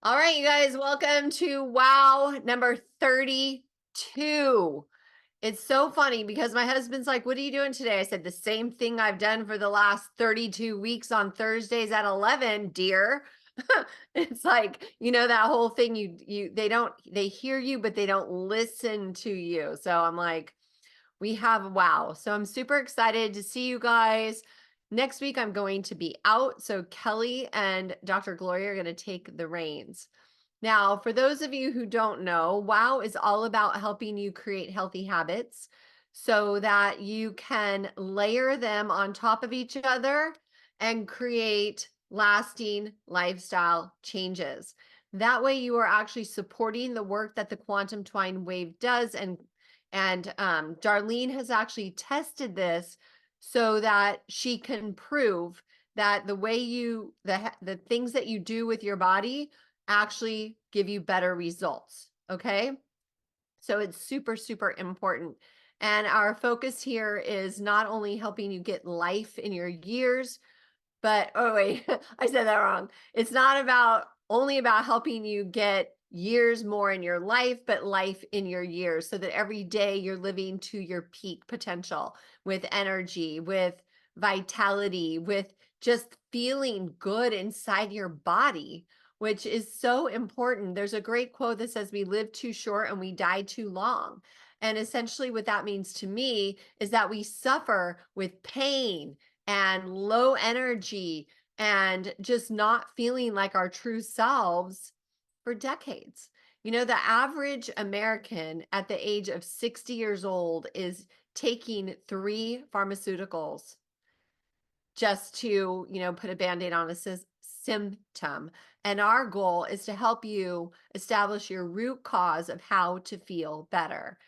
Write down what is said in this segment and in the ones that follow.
All right, you guys, welcome to WOW number 32. It's so funny because my husband's like, "What are you doing today?" I said, "The same thing I've done for the last 32 weeks on Thursdays at 11, dear." It's like, that whole thing they hear you but they don't listen to you. So I'm like, we have WOW. So I'm super excited to see you guys. Next week, I'm going to be out. So Kelly and Dr. Gloria are going to take the reins. Now, for those of you who don't know, WOW is all about helping you create healthy habits so that you can layer them on top of each other and create lasting lifestyle changes. That way you are actually supporting the work that the quantum twine wave does. And Darlene has actually tested this so that she can prove that the way the things that you do with your body actually give you better results. Okay. So it's super, super important. And our focus here is not only helping you get life in your years, but oh wait, I said that wrong. It's not only about helping you get years more in your life, but life in your years, so that every day you're living to your peak potential with energy, with vitality, with just feeling good inside your body, which is so important. There's a great quote that says, "We live too short and we die too long." And essentially what that means to me is that we suffer with pain and low energy and just not feeling like our true selves for decades. The average American at the age of 60 years old is taking 3 pharmaceuticals just to, put a band-aid on a symptom. And our goal is to help you establish your root cause of how to feel better.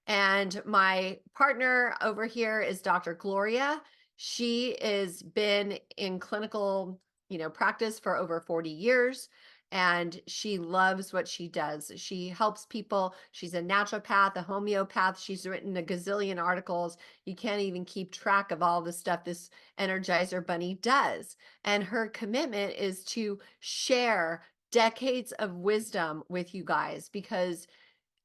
And my partner over here is Dr. Gloria. She has been in clinical, practice for over 40 years. And she loves what she does. She helps people. She's a naturopath, a homeopath. She's written a gazillion articles. You can't even keep track of all the stuff this Energizer Bunny does. And her commitment is to share decades of wisdom with you guys because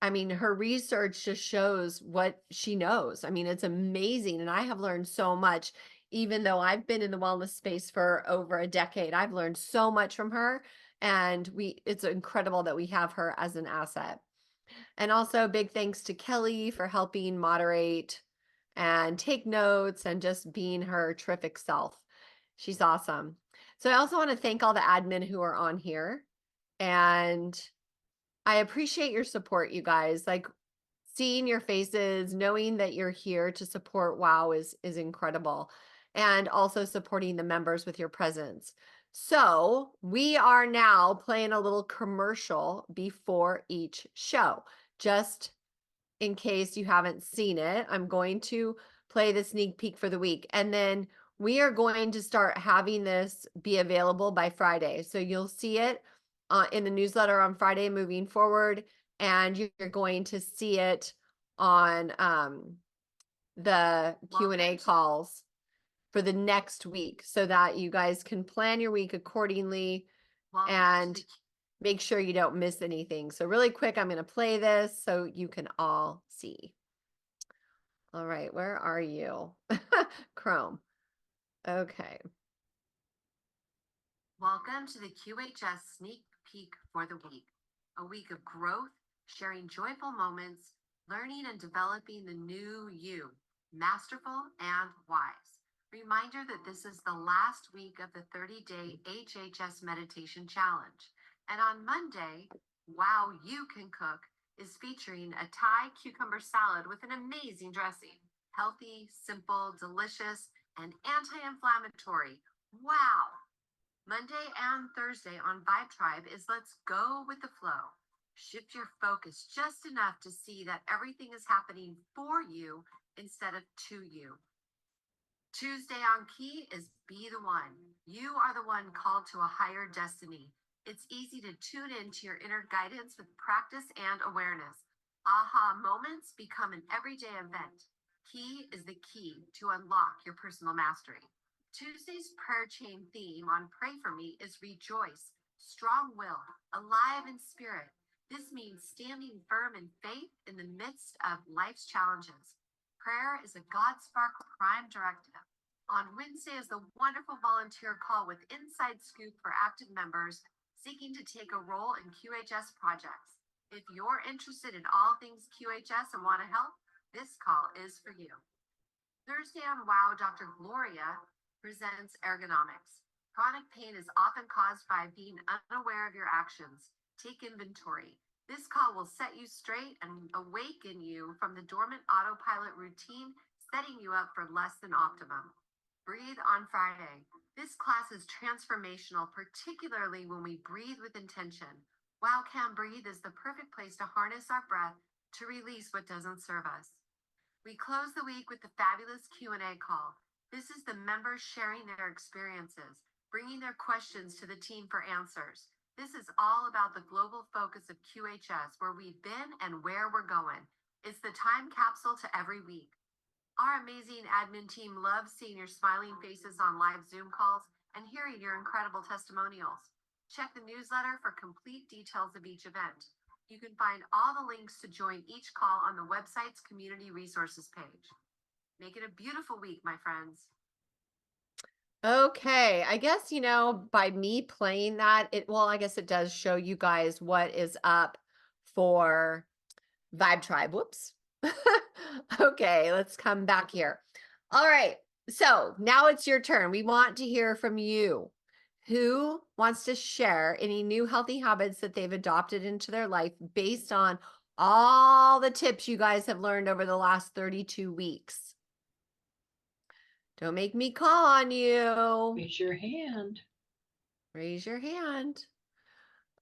her research just shows what she knows. It's amazing. And I have learned so much, even though I've been in the wellness space for over a decade. I've learned so much from her. And it's incredible that we have her as an asset. And also big thanks to Kelly for helping moderate and take notes and just being her terrific self. She's awesome. So I also want to thank all the admin who are on here. And I appreciate your support, you guys. Like seeing your faces, knowing that you're here to support WOW is incredible. And also supporting the members with your presence. So we are now playing a little commercial before each show. Just in case you haven't seen it, I'm going to play the sneak peek for the week. And then we are going to start having this be available by Friday. So you'll see it in the newsletter on Friday moving forward. And you're going to see it on the Q&A calls for the next week so that you guys can plan your week accordingly and make sure you don't miss anything. So really quick, I'm going to play this so you can all see. All right, where are you? Chrome. Okay. Welcome to the QHS sneak peek for the week. A week of growth, sharing joyful moments, learning and developing the new you, masterful and wise. Reminder that this is the last week of the 30-day HHS meditation challenge. And on Monday, Wow You Can Cook is featuring a Thai cucumber salad with an amazing dressing. Healthy, simple, delicious, and anti-inflammatory. Wow! Monday and Thursday on Vibe Tribe is Let's Go with the Flow. Shift your focus just enough to see that everything is happening for you instead of to you. Tuesday on Key is Be the One. You are the one called to a higher destiny. It's easy to tune into your inner guidance with practice and awareness. Aha moments become an everyday event. Key is the key to unlock your personal mastery. Tuesday's prayer chain theme on Pray For Me is Rejoice. Strong-willed, alive in spirit. This means standing firm in faith in the midst of life's challenges. Prayer is a God-spark prime directive. On Wednesday is the wonderful volunteer call with inside scoop for active members seeking to take a role in QHS projects. If you're interested in all things QHS and want to help, this call is for you. Thursday on WOW, Dr. Gloria presents Ergonomics. Chronic pain is often caused by being unaware of your actions. Take inventory. This call will set you straight and awaken you from the dormant autopilot routine, setting you up for less than optimum. Breathe on Friday. This class is transformational, particularly when we breathe with intention. WOW Can Breathe is the perfect place to harness our breath to release what doesn't serve us. We close the week with the fabulous Q&A call. This is the members sharing their experiences, bringing their questions to the team for answers. This is all about the global focus of QHS, where we've been and where we're going. It's the time capsule to every week. Our amazing admin team loves seeing your smiling faces on live Zoom calls and hearing your incredible testimonials. Check the newsletter for complete details of each event. You can find all the links to join each call on the website's community resources page. Make it a beautiful week, my friends. Okay, I guess, by me playing that, I guess it does show you guys what is up for Vibe Tribe. Whoops. Okay, let's come back here. All right, so now it's your turn. We want to hear from you. Who wants to share any new healthy habits that they've adopted into their life based on all the tips you guys have learned over the last 32 weeks? Don't make me call on you. Raise your hand. Raise your hand.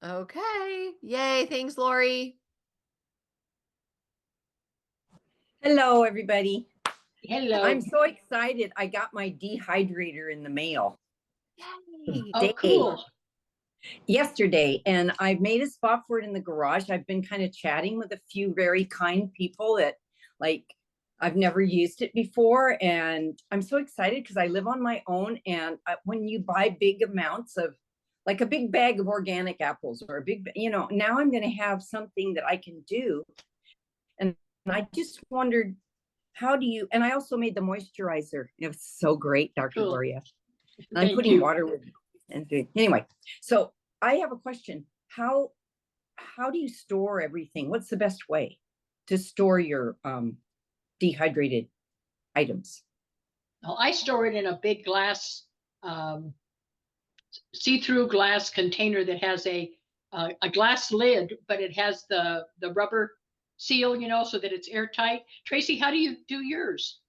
Okay. Yay. Thanks, Lori. Hello, everybody. Hello. I'm so excited. I got my dehydrator in the mail. Yay. Oh, cool. Yesterday, and I've made a spot for it in the garage. I've been kind of chatting with a few very kind people that I've never used it before, and I'm so excited because I live on my own. And when you buy big amounts of, like a big bag of organic apples or a big, now I'm going to have something that I can do. And I just wondered, how do you, and I also made the moisturizer. It was so great, Dr. Cool. Gloria. I'm putting water with it. And anyway, so I have a question. How do you store everything? What's the best way to store your dehydrated items? Well, I store it in a big glass, see-through glass container that has a glass lid, but it has the rubber seal, so that it's airtight. Tracy, how do you do yours?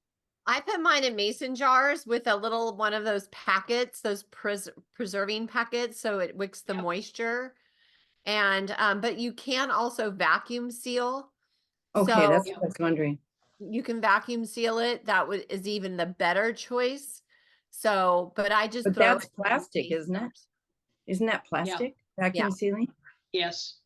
I put mine in mason jars with a little one of those packets, those preserving packets, so it wicks the moisture. And but you can also vacuum seal. Okay, that's what I was wondering. You can vacuum seal it. That is even the better choice. So, but I just But that's plastic, isn't it? Isn't that plastic? Vacuum sealing? Yes.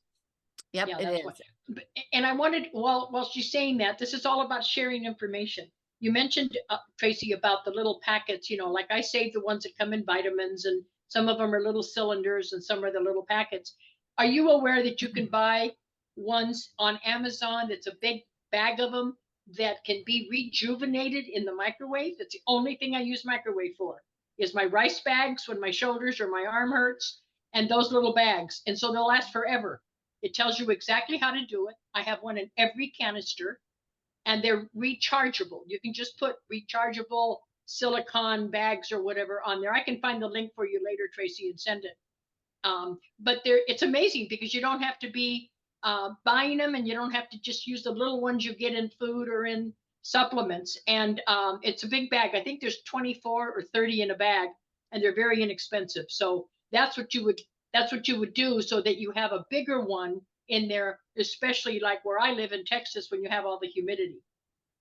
Yep, yeah, it is. And I wanted, while she's saying that, this is all about sharing information. You mentioned, Tracy, about the little packets, like I save the ones that come in vitamins, and some of them are little cylinders and some are the little packets. Are you aware that you can buy ones on Amazon that's a big bag of them that can be rejuvenated in the microwave? That's the only thing I use microwave for, is my rice bags when my shoulders or my arm hurts, and those little bags. And so they'll last forever. It tells you exactly how to do it. I have one in every canister, and they're rechargeable. You can just put rechargeable silicone bags or whatever on there. I can find the link for you later, Tracy, and send it. But it's amazing because you don't have to be buying them, and you don't have to just use the little ones you get in food or in supplements. And it's a big bag. I think there's 24 or 30 in a bag, and they're very inexpensive. So that's what you would do, so that you have a bigger one in there, especially like where I live in Texas, when you have all the humidity.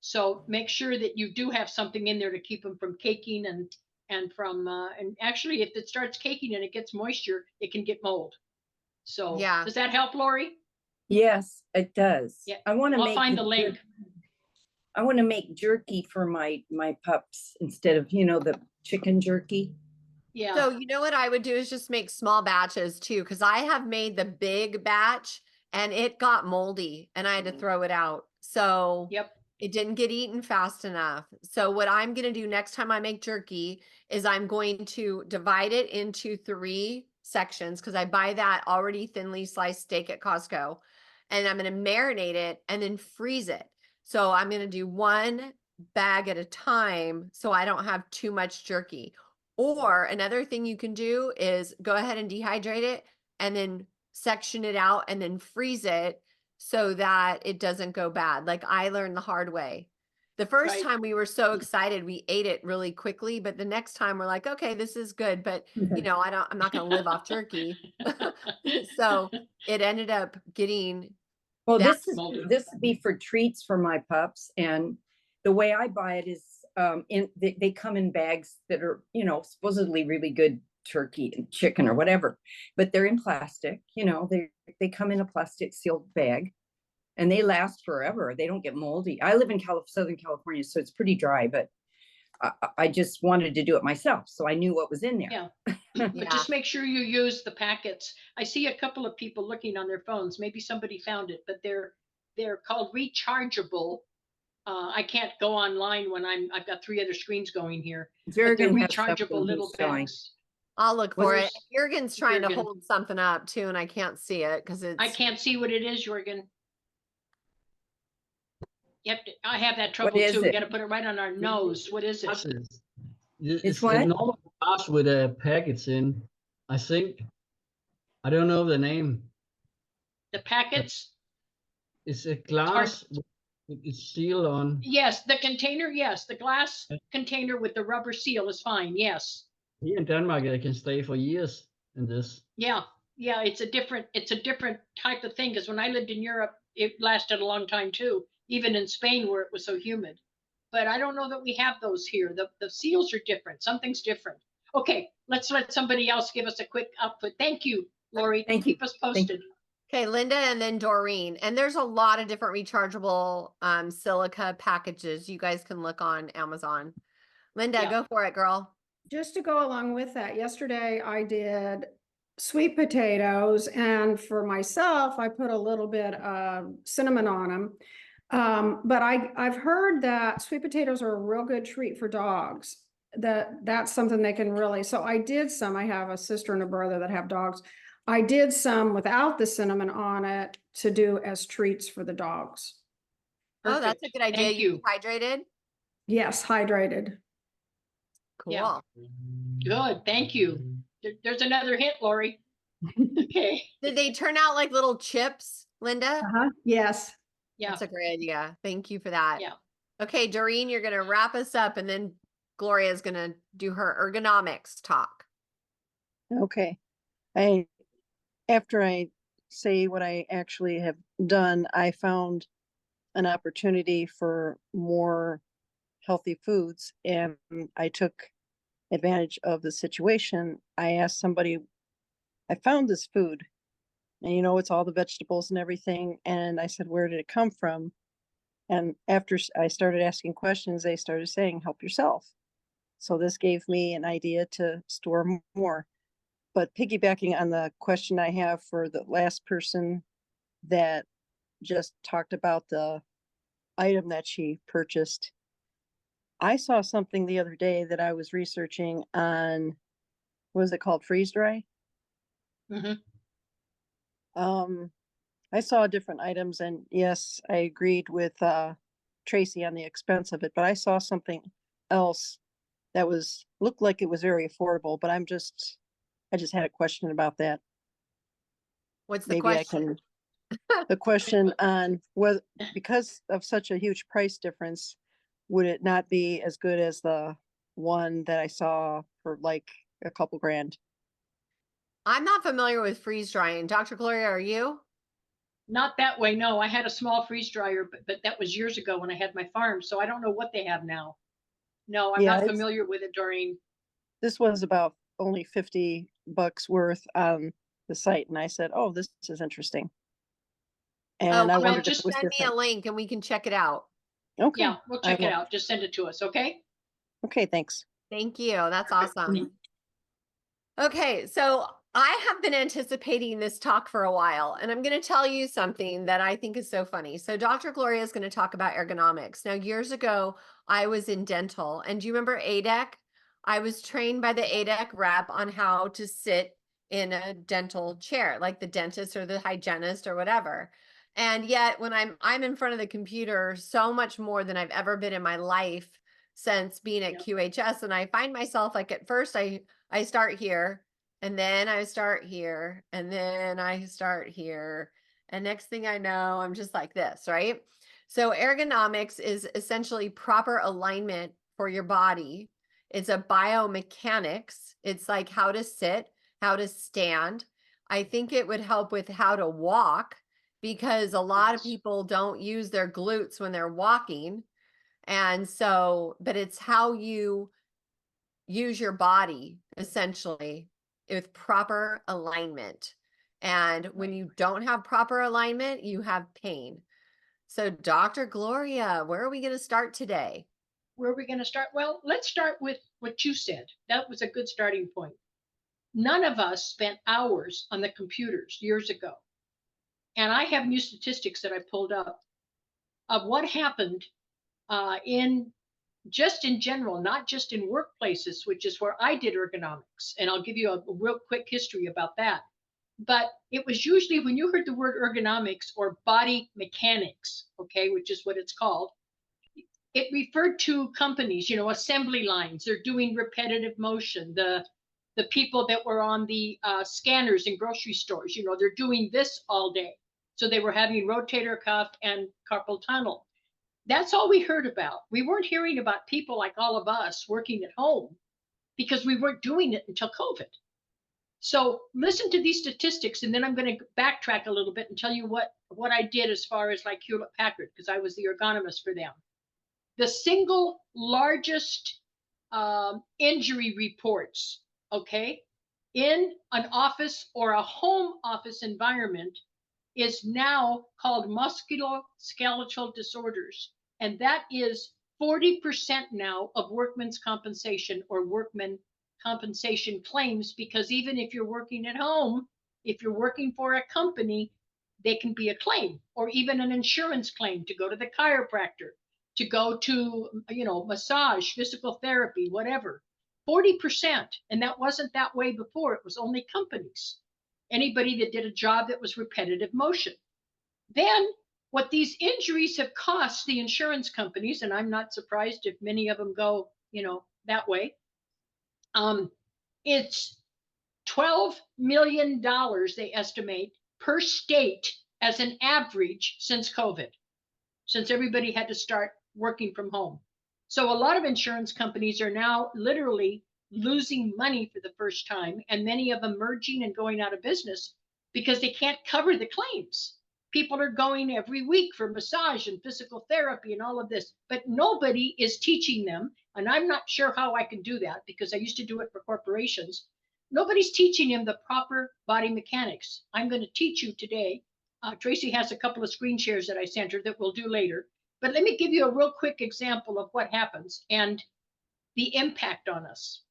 So make sure that you do have something in there to keep them from caking and from and actually, if it starts caking and it gets moisture, it can get mold. So does that help, Lori? Yes, it does. Yeah, I'll find the link. I want to make jerky for my pups instead of the chicken jerky. Yeah. So you know what I would do is just make small batches too, because I have made the big batch and it got moldy and I had to throw it out. So Yep. it didn't get eaten fast enough. So what I'm going to do next time I make jerky is I'm going to divide it into 3 sections because I buy that already thinly sliced steak at Costco. And I'm going to marinate it and then freeze it. So I'm going to do 1 bag at a time so I don't have too much jerky. Or another thing you can do is go ahead and dehydrate it and then section it out and then freeze it so that it doesn't go bad. Like I learned the hard way. The first Right. time we were so excited, we ate it really quickly, but the next time we're like, okay, this is good, but you know, I'm not going to live off jerky. So it ended up getting Well, that Moldy. this would be for treats for my pups, and the way I buy it is they come in bags that are, you know, supposedly really good turkey and chicken or whatever, but they're in plastic. You know, they come in a plastic sealed bag, and they last forever. They don't get moldy. I live in Southern California, so it's pretty dry, but I just wanted to do it myself, so I knew what was in there. Yeah. But Yeah. just make sure you use the packets. I see a couple of people looking on their phones. Maybe somebody found it, but they're called rechargeable. I can't go online when I've got 3 other screens going here, but they're Jurgen has rechargeable something little he's showing. bags. I'll look for it. Where's Jurgen's trying to Jurgen? hold something up too, and I can't see it because I it's can't see what it is, Jorgen. I have that What trouble is too. We it? got to put it right on our nose. What is it? Glasses. It's It's a what? normal glass with a package in. I think. I don't know the name. The packets? It's a hard. glass with its seal on. Yes, the container. Yes, the glass container with the rubber seal is fine. Yes. Here in Denmark, I can stay for years in this. Yeah. Yeah. It's a different type of thing. Because when I lived in Europe, it lasted a long time too, even in Spain where it was so humid. But I don't know that we have those here. The seals are different. Something's different. Okay, let's let somebody else give us a quick output. Thank you, Lori. Thank you. Keep us Thank posted. okay, Linda and then Doreen. And there's a lot of different rechargeable silica packages. You guys can look on Amazon. Linda, Yeah. go for it, girl. Just to go along with that, yesterday I did sweet potatoes, and for myself, I put a little bit of cinnamon on them. But I've heard that sweet potatoes are a real good treat for dogs. That's something they can really, so I did some. I have a sister and a brother that have dogs. I did some without the cinnamon on it to do as treats for the dogs. Oh, that's a Perfect. good idea. Thank you. Hydrated? Yes, hydrated. Cool. Yeah. Good. Thank you. There's another hint, Lori. Okay. Did they turn out like little chips, Linda? Yes. Yeah. That's a great idea. Thank you for that. Yeah. Okay, Doreen, you're going to wrap us up and then Gloria is going to do her ergonomics talk. Okay. After I say what I actually have done, I found an opportunity for more healthy foods, and I took advantage of the situation. I asked somebody, I found this food, and you know, it's all the vegetables and everything. And I said, where did it come from? And after I started asking questions, they started saying, help yourself. So this gave me an idea to store more. But piggybacking on the question I have for the last person that just talked about the item that she purchased, I saw something the other day that I was researching on, what is it called? Freeze dry? Mhm. I saw different items, and yes, I agreed with Tracy on the expense of it, but I saw something else that looked like it was very affordable, but I just had a question about that. What's the Maybe question? the question on whether, because of such a huge price difference, would it not be as good as the one that I saw for like a couple grand? I'm not familiar with freeze drying. Dr. Gloria, are you? Not that way. No, I had a small freeze dryer, but that was years ago when I had my farm. So I don't know what they have now. No, I'm Yeah, not familiar with it, Doreen. This was about only $50 worth on the site, and I said, oh, this is interesting. And I well, wondered if just it was send me a different. link and we can check it out. Okay. Yeah, we'll check it out. Just send it to us, okay? Okay, thanks. Thank you. That's awesome. Okay, so I have been anticipating this talk for a while, and I'm going to tell you something that I think is so funny. So Dr. Gloria is going to talk about ergonomics. Now, years ago, I was in dental, and do you remember ADEC? I was trained by the ADEC rep on how to sit in a dental chair, like the dentist or the hygienist or whatever. And yet, when I'm in front of the computer so much more than I've ever been in my life since being at QHS, and I find myself like at first I start here, and then I start here, and then I start here. And next thing I know, I'm just like this, right? So ergonomics is essentially proper alignment for your body. It's a biomechanics. It's like how to sit, how to stand. I think it would help with how to walk because a lot of people don't use their glutes when they're walking. And so, but it's how you use your body essentially with proper alignment. And when you don't have proper alignment, you have pain. So, Dr. Gloria, where are we going to start today? Where are we going to start? Well, let's start with what you said. That was a good starting point. None of us spent hours on the computers years ago. And I have new statistics that I pulled up of what happened in general, not just in workplaces, which is where I did ergonomics. And I'll give you a real quick history about that. But it was usually when you heard the word ergonomics or body mechanics, okay, which is what it's called, it referred to companies, assembly lines. They're doing repetitive motion. The people that were on the scanners in grocery stores, they're doing this all day. So they were having rotator cuff and carpal tunnel. That's all we heard about. We weren't hearing about people like all of us working at home because we weren't doing it until COVID. So listen to these statistics, and then I'm going to backtrack a little bit and tell you what I did as far as like Hewlett-Packard, because I was the ergonomist for them. The single largest injury reports, okay, in an office or a home office environment is now called muscular skeletal disorders. And that is 40% now of workman's compensation or workman compensation claims, because even if you're working at home, if you're working for a company, they can be a claim or even an insurance claim to go to the chiropractor, to go to, massage, physical therapy, whatever. 40%. And that wasn't that way before. It was only companies. Anybody that did a job that was repetitive motion. Then what these injuries have cost the insurance companies, and I'm not surprised if many of them go, that way. It's $12 million, they estimate, per state as an average since COVID, since everybody had to start working from home. So a lot of insurance companies are now literally losing money for the first time, and many of them merging and going out of business because they can't cover the claims. People are going every week for massage and physical therapy and all of this, but nobody is teaching them. And I'm not sure how I can do that because I used to do it for corporations. Nobody's teaching them the proper body mechanics. I'm going to teach you today. Tracy has a couple of screen shares that I sent her that we'll do later. But let me give you a real quick example of what happens and the impact on us.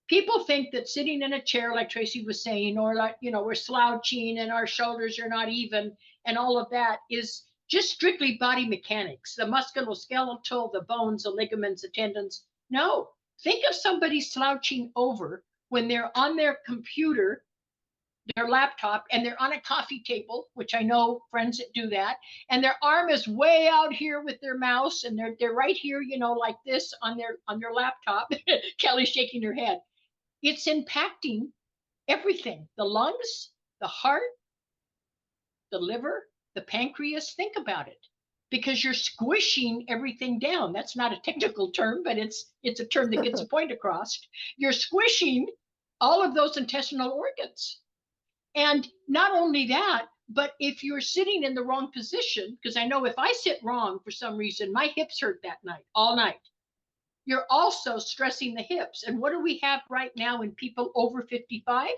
People think that sitting in a chair, like Tracy was saying, or like, we're slouching and our shoulders are not even and all of that is just strictly body mechanics, the musculoskeletal, the bones, the ligaments, the tendons. No, think of somebody slouching over when they're on their computer, their laptop, and they're on a coffee table, which I know friends that do that, and their arm is way out here with their mouse, and they're right here, like this on their laptop. Kelly's shaking her head. It's impacting everything: the lungs, the heart, the liver, the pancreas. Think about it, because you're squishing everything down. That's not a technical term, but it's a term that gets a point across. You're squishing all of those intestinal organs. And not only that, but if you're sitting in the wrong position, because I know if I sit wrong for some reason, my hips hurt that night, all night. You're also stressing the hips. And what do we have right now in people over 55?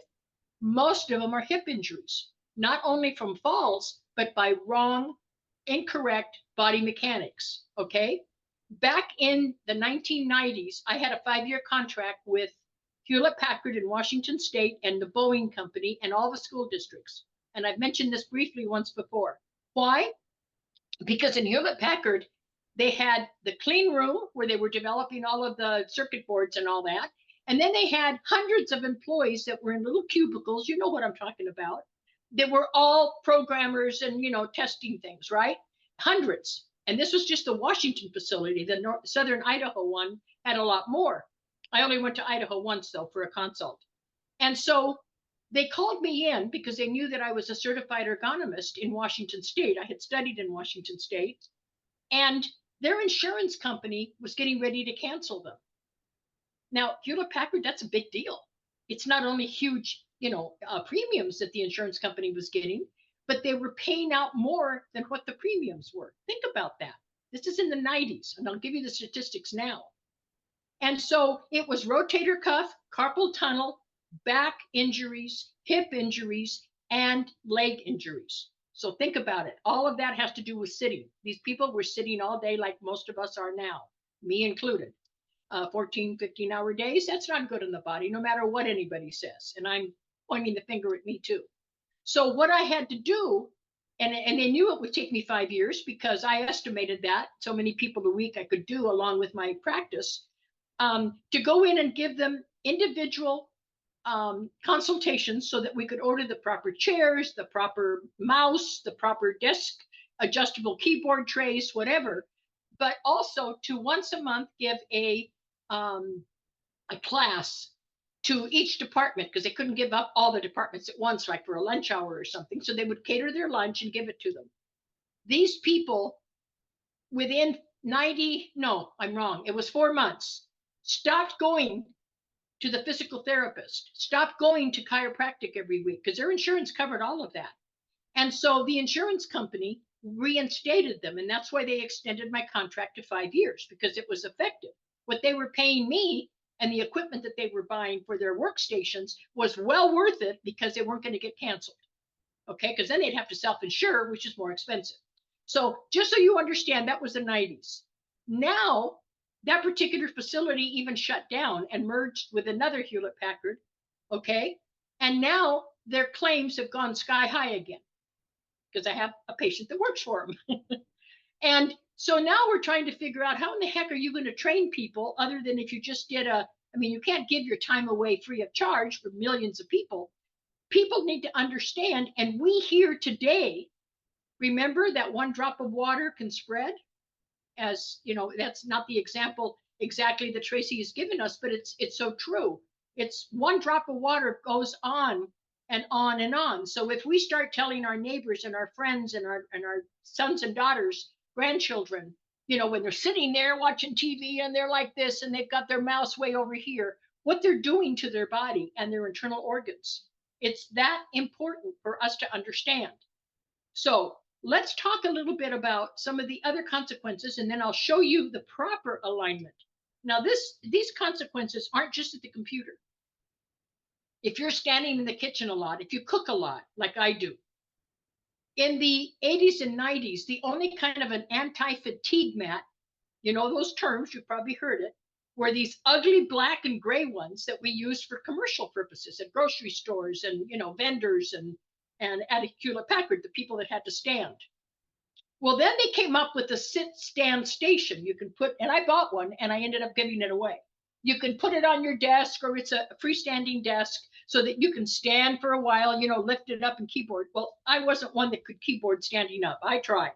Most of them are hip injuries, not only from falls, but by wrong, incorrect body mechanics, okay? Back in the 1990s, I had a 5-year contract with Hewlett-Packard in Washington State and the Boeing company and all the school districts. And I've mentioned this briefly once before. Why? Because in Hewlett-Packard, they had the clean room where they were developing all of the circuit boards and all that. And then they had hundreds of employees that were in little cubicles. You know what I'm talking about. They were all programmers and, testing things, right? Hundreds. And this was just the Washington facility. The Southern Idaho one had a lot more. I only went to Idaho once, though, for a consult. And so they called me in because they knew that I was a certified ergonomist in Washington State. I had studied in Washington State. And their insurance company was getting ready to cancel them. Now, Hewlett-Packard, that's a big deal. It's not only huge, premiums that the insurance company was getting, but they were paying out more than what the premiums were. Think about that. This is in the 90s, and I'll give you the statistics now. And so it was rotator cuff, carpal tunnel, back injuries, hip injuries, and leg injuries. So think about it. All of that has to do with sitting. These people were sitting all day like most of us are now, me included. 14, 15-hour days, that's not good on the body, no matter what anybody says. And I'm pointing the finger at me too. So what I had to do, and they knew it would take me 5 years because I estimated that so many people a week I could do along with my practice, to go in and give them individual consultations so that we could order the proper chairs, the proper mouse, the proper desk, adjustable keyboard trays, whatever, but also to once a month give a class to each department because they couldn't give up all the departments at once, like for a lunch hour or something. So they would cater their lunch and give it to them. These people within it was 4 months, stopped going to the physical therapist, stopped going to chiropractic every week because their insurance covered all of that. And so the insurance company reinstated them. And that's why they extended my contract to 5 years because it was effective. What they were paying me and the equipment that they were buying for their workstations was well worth it because they weren't going to get canceled. Okay, because then they'd have to self-insure, which is more expensive. So just so you understand, that was the 90s. Now, that particular facility even shut down and merged with another Hewlett-Packard, okay? And now their claims have gone sky high again because I have a patient that works for them. And so now we're trying to figure out how in the heck are you going to train people other than if you just did you can't give your time away free of charge for millions of people. People need to understand, and we here today, remember that one drop of water can spread? As you know, that's not the example exactly that Tracy has given us, but it's so true. It's one drop of water goes on and on and on. So if we start telling our neighbors and our friends and our sons and daughters, grandchildren, when they're sitting there watching TV and they're like this and they've got their mouse way over here, what they're doing to their body and their internal organs. It's that important for us to understand. So let's talk a little bit about some of the other consequences, and then I'll show you the proper alignment. Now, these consequences aren't just at the computer. If you're standing in the kitchen a lot, if you cook a lot, like I do, in the 80s and 90s, the only kind of an anti-fatigue mat, those terms, you've probably heard it, were these ugly black and gray ones that we use for commercial purposes at grocery stores and, vendors and at Hewlett-Packard, the people that had to stand. Well, then they came up with the sit-stand station. You can put, and I bought one and I ended up giving it away. You can put it on your desk, or it's a freestanding desk so that you can stand for a while, lift it up and keyboard. Well, I wasn't one that could keyboard standing up. I tried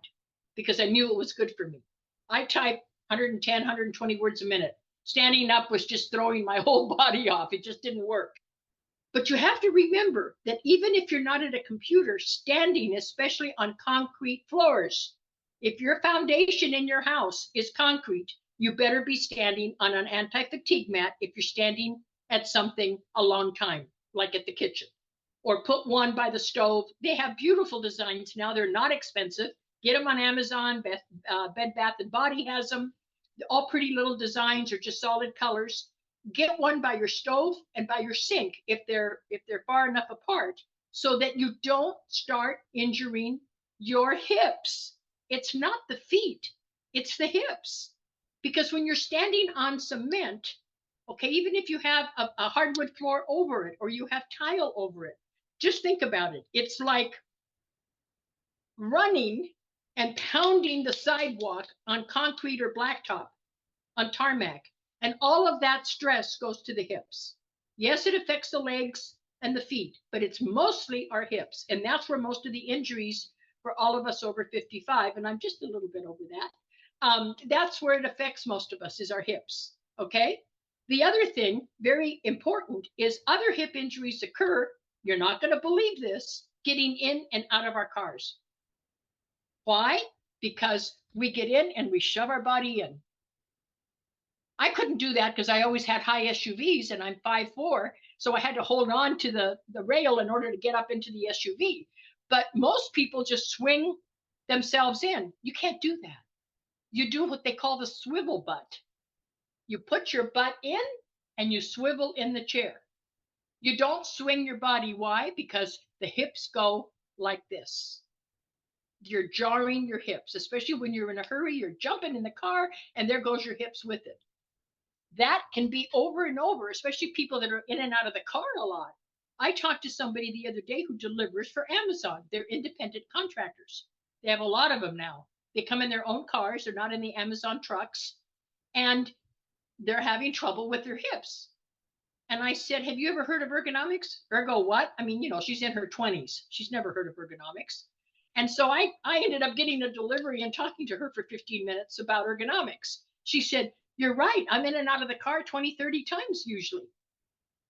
because I knew it was good for me. I type 110, 120 words a minute. Standing up was just throwing my whole body off. It just didn't work. But you have to remember that even if you're not at a computer, standing, especially on concrete floors, if your foundation in your house is concrete, you better be standing on an anti-fatigue mat if you're standing at something a long time, like at the kitchen, or put one by the stove. They have beautiful designs now. They're not expensive. Get them on Amazon. Bed Bath & Body has them. All pretty little designs or just solid colors. Get one by your stove and by your sink if they're far enough apart so that you don't start injuring your hips. It's not the feet, it's the hips. Because when you're standing on cement, Okay, even if you have a hardwood floor over it or you have tile over it, just think about it. It's like running and pounding the sidewalk on concrete or blacktop, on tarmac, and all of that stress goes to the hips. Yes, it affects the legs and the feet, but it's mostly our hips. And that's where most of the injuries for all of us over 55, and I'm just a little bit over that, that's where it affects most of us, is our hips. Okay. The other thing, very important, is other hip injuries occur. You're not going to believe this, getting in and out of our cars. Why? Because we get in and we shove our body in. I couldn't do that because I always had high SUVs and I'm 5'4", so I had to hold on to the rail in order to get up into the SUV. But most people just swing themselves in. You can't do that. You do what they call the swivel butt. You put your butt in and you swivel in the chair. You don't swing your body. Why? Because the hips go like this. You're jarring your hips, especially when you're in a hurry, you're jumping in the car and there goes your hips with it. That can be over and over, especially people that are in and out of the car a lot. I talked to somebody the other day who delivers for Amazon. They're independent contractors. They have a lot of them now. They come in their own cars. They're not in the Amazon trucks. And they're having trouble with their hips. And I said, have you ever heard of ergonomics? Ergo what? I mean, she's in her 20s. She's never heard of ergonomics. And so I ended up getting a delivery and talking to her for 15 minutes about ergonomics. She said, you're right. I'm in and out of the car 20, 30 times usually.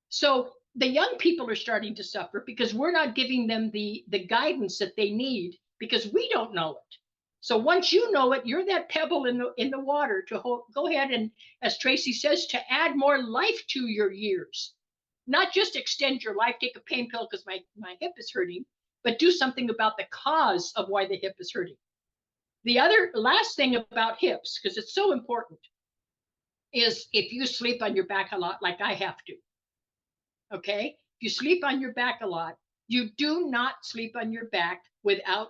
So the young people are starting to suffer because we're not giving them the guidance that they need because we don't know it. So once you know it, you're that pebble in the water to go ahead and, as Tracy says, to add more life to your years. Not just extend your life, take a pain pill because my hip is hurting, but do something about the cause of why the hip is hurting. The other last thing about hips, because it's so important, is if you sleep on your back a lot, like I have to. Okay? If you sleep on your back a lot, you do not sleep on your back without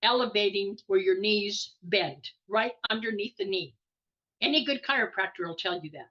elevating where your knees bend, right underneath the knee. Any good chiropractor will tell you that.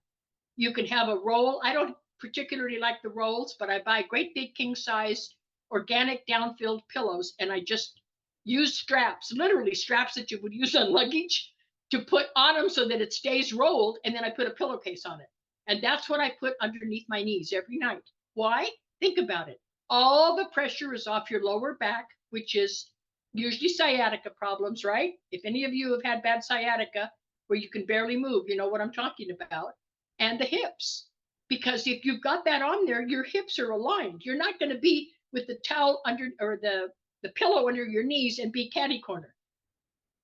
You can have a roll. I don't particularly like the rolls, but I buy great big king size organic down-filled pillows, and I just use straps, literally straps that you would use on luggage, to put on them so that it stays rolled, and then I put a pillowcase on it. And that's what I put underneath my knees every night. Why? Think about it. All the pressure is off your lower back, which is usually sciatica problems, right? If any of you have had bad sciatica where you can barely move, you know what I'm talking about. And the hips. Because if you've got that on there, your hips are aligned. You're not going to be with the towel under, or the pillow under your knees and be catty corner.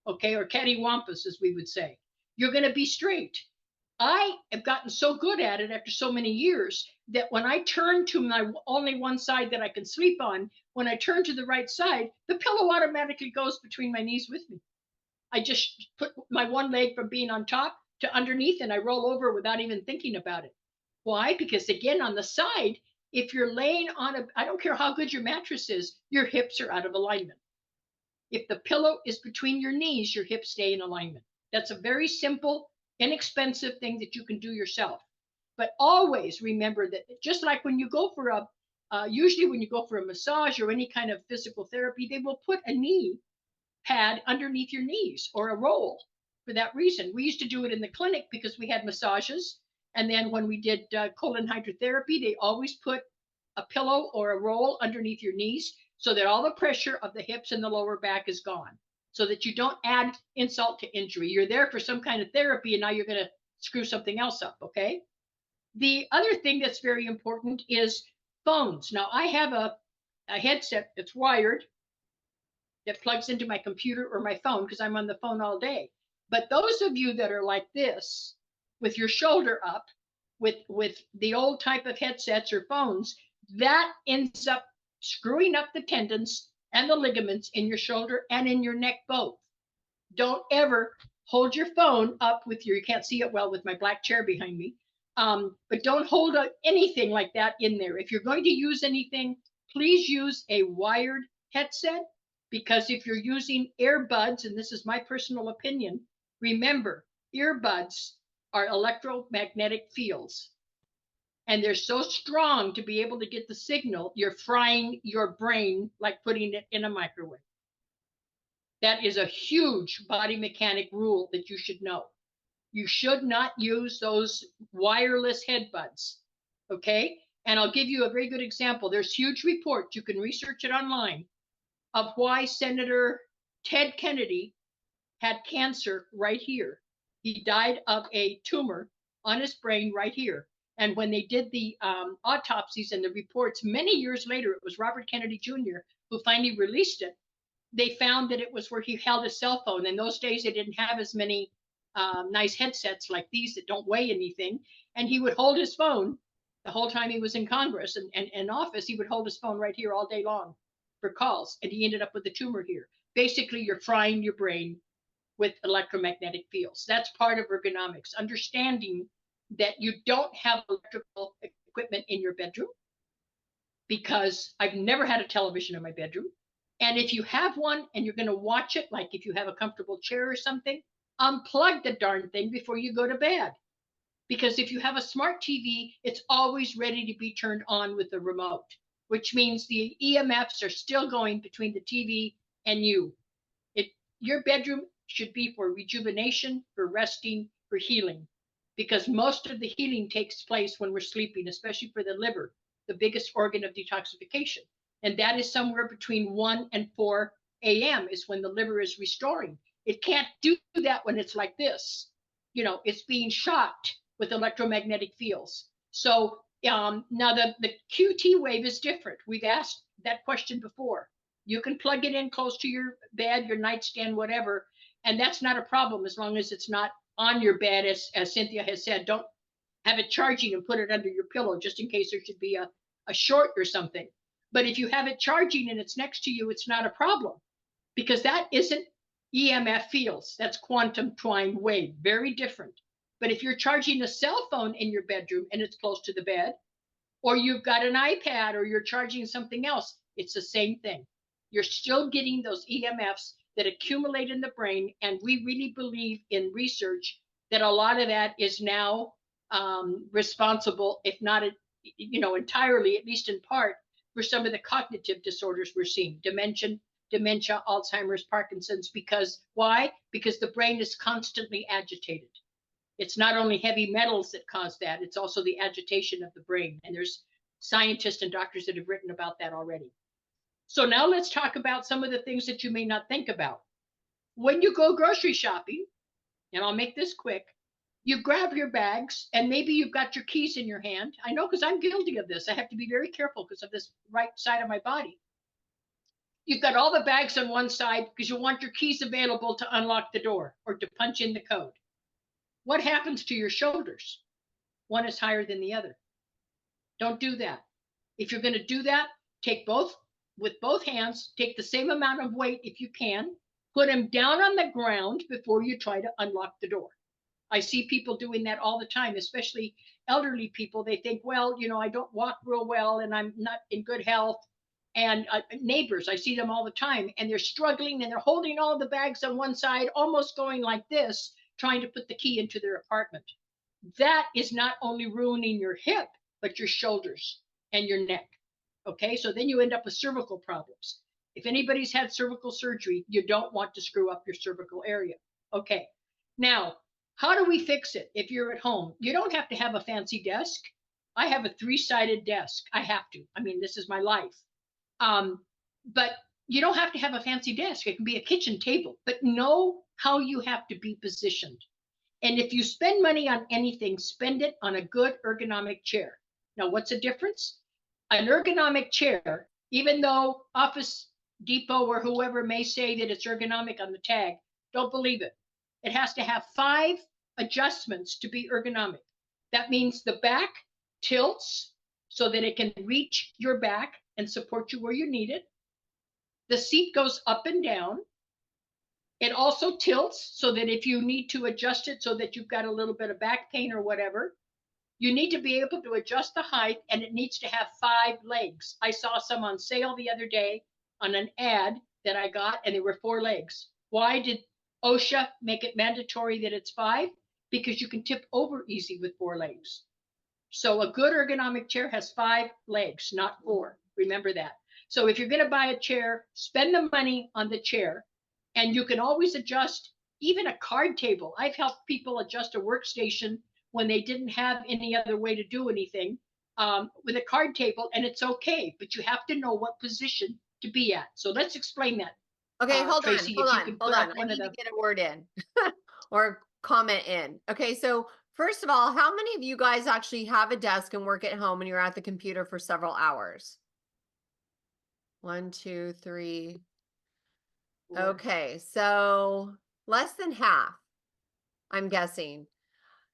Okay, or cattywampus, as we would say. You're going to be straight. I have gotten so good at it after so many years that when I turn to my only one side that I can sleep on, when I turn to the right side, the pillow automatically goes between my knees with me. I just put my one leg from being on top to underneath and I roll over without even thinking about it. Why? Because again, on the side, if you're laying on I don't care how good your mattress is, your hips are out of alignment. If the pillow is between your knees, your hips stay in alignment. That's a very simple, inexpensive thing that you can do yourself. But always remember that just like when you go for usually when you go for a massage or any kind of physical therapy, they will put a knee pad underneath your knees or a roll for that reason. We used to do it in the clinic because we had massages. And then when we did colon hydrotherapy, they always put a pillow or a roll underneath your knees so that all the pressure of the hips and the lower back is gone, so that you don't add insult to injury. You're there for some kind of therapy and now you're going to screw something else up, okay? The other thing that's very important is phones. Now I have a headset that's wired that plugs into my computer or my phone because I'm on the phone all day. But those of you that are like this, with your shoulder up, with the old type of headsets or phones, that ends up screwing up the tendons and the ligaments in your shoulder and in your neck both. Don't ever hold your phone up with you can't see it well with my black chair behind me, but don't hold anything like that in there. If you're going to use anything, please use a wired headset, because if you're using earbuds, and this is my personal opinion, remember, earbuds are electromagnetic fields. And they're so strong to be able to get the signal, you're frying your brain like putting it in a microwave. That is a huge body mechanic rule that you should know. You should not use those wireless headbuds, okay? And I'll give you a very good example. There's huge reports, you can research it online, of why Senator Ted Kennedy had cancer right here. He died of a tumor on his brain right here. And when they did the autopsies and the reports many years later, it was Robert Kennedy Jr. who finally released it. They found that it was where he held his cell phone. In those days, they didn't have as many nice headsets like these that don't weigh anything. And he would hold his phone the whole time he was in Congress and in office. He would hold his phone right here all day long for calls. And he ended up with a tumor here. Basically, you're frying your brain with electromagnetic fields. That's part of ergonomics, understanding that you don't have electrical equipment in your bedroom, because I've never had a television in my bedroom. And if you have one and you're going to watch it, like if you have a comfortable chair or something, unplug the darn thing before you go to bed. Because if you have a smart TV, it's always ready to be turned on with the remote, which means the EMFs are still going between the TV and you. Your bedroom should be for rejuvenation, for resting, for healing, because most of the healing takes place when we're sleeping, especially for the liver, the biggest organ of detoxification. And that is somewhere between 1 and 4 a.m. is when the liver is restoring. It can't do that when it's like this. You know, it's being shocked with electromagnetic fields. So now the QT wave is different. We've asked that question before. You can plug it in close to your bed, your nightstand, whatever, and that's not a problem as long as it's not on your bed, as Cynthia has said. Don't have it charging and put it under your pillow just in case there should be a short or something. But if you have it charging and it's next to you, it's not a problem, because that isn't EMF fields. That's quantum twined wave, very different. But if you're charging a cell phone in your bedroom and it's close to the bed, or you've got an iPad or you're charging something else, it's the same thing. You're still getting those EMFs that accumulate in the brain. And we really believe in research that a lot of that is now responsible, if not, entirely, at least in part, for some of the cognitive disorders we're seeing, dementia, Alzheimer's, Parkinson's. Because why? Because the brain is constantly agitated. It's not only heavy metals that cause that, it's also the agitation of the brain. And there's scientists and doctors that have written about that already. So now let's talk about some of the things that you may not think about. When you go grocery shopping, and I'll make this quick, you grab your bags and maybe you've got your keys in your hand. I know, because I'm guilty of this. I have to be very careful because of this right side of my body. You've got all the bags on one side because you want your keys available to unlock the door or to punch in the code. What happens to your shoulders? One is higher than the other. Don't do that. If you're going to do that, take with both hands, take the same amount of weight if you can, put them down on the ground before you try to unlock the door. I see people doing that all the time, especially elderly people. They think, well, I don't walk real well and I'm not in good health. And neighbors, I see them all the time, and they're struggling and they're holding all the bags on one side, almost going like this, trying to put the key into their apartment. That is not only ruining your hip, but your shoulders and your neck. Okay, so then you end up with cervical problems. If anybody's had cervical surgery, you don't want to screw up your cervical area. Okay, now, how do we fix it if you're at home? You don't have to have a fancy desk. I have a 3-sided desk. I have to. I mean, this is my life. But you don't have to have a fancy desk. It can be a kitchen table, but know how you have to be positioned. And if you spend money on anything, spend it on a good ergonomic chair. Now, what's the difference? An ergonomic chair, even though Office Depot or whoever may say that it's ergonomic on the tag, don't believe it. It has to have 5 adjustments to be ergonomic. That means the back tilts so that it can reach your back and support you where you need it. The seat goes up and down. It also tilts so that if you need to adjust it so that you've got a little bit of back pain or whatever, you need to be able to adjust the height, and it needs to have 5 legs. I saw some on sale the other day on an ad that I got, and there were 4 legs. Why did OSHA make it mandatory that it's 5? Because you can tip over easy with 4 legs. So a good ergonomic chair has 5 legs, not 4. Remember that. So if you're going to buy a chair, spend the money on the chair, and you can always adjust even a card table. I've helped people adjust a workstation when they didn't have any other way to do anything with a card table, and it's okay, but you have to know what position to be at. So let's explain that. Okay, Tracy, hold if you on, can hold put on. up I one of need to the, get a word in or comment in. Okay, so first of all, how many of you guys actually have a desk and work at home and you're at the computer for several hours? 1, 2, 3. Okay, so less than half, I'm guessing.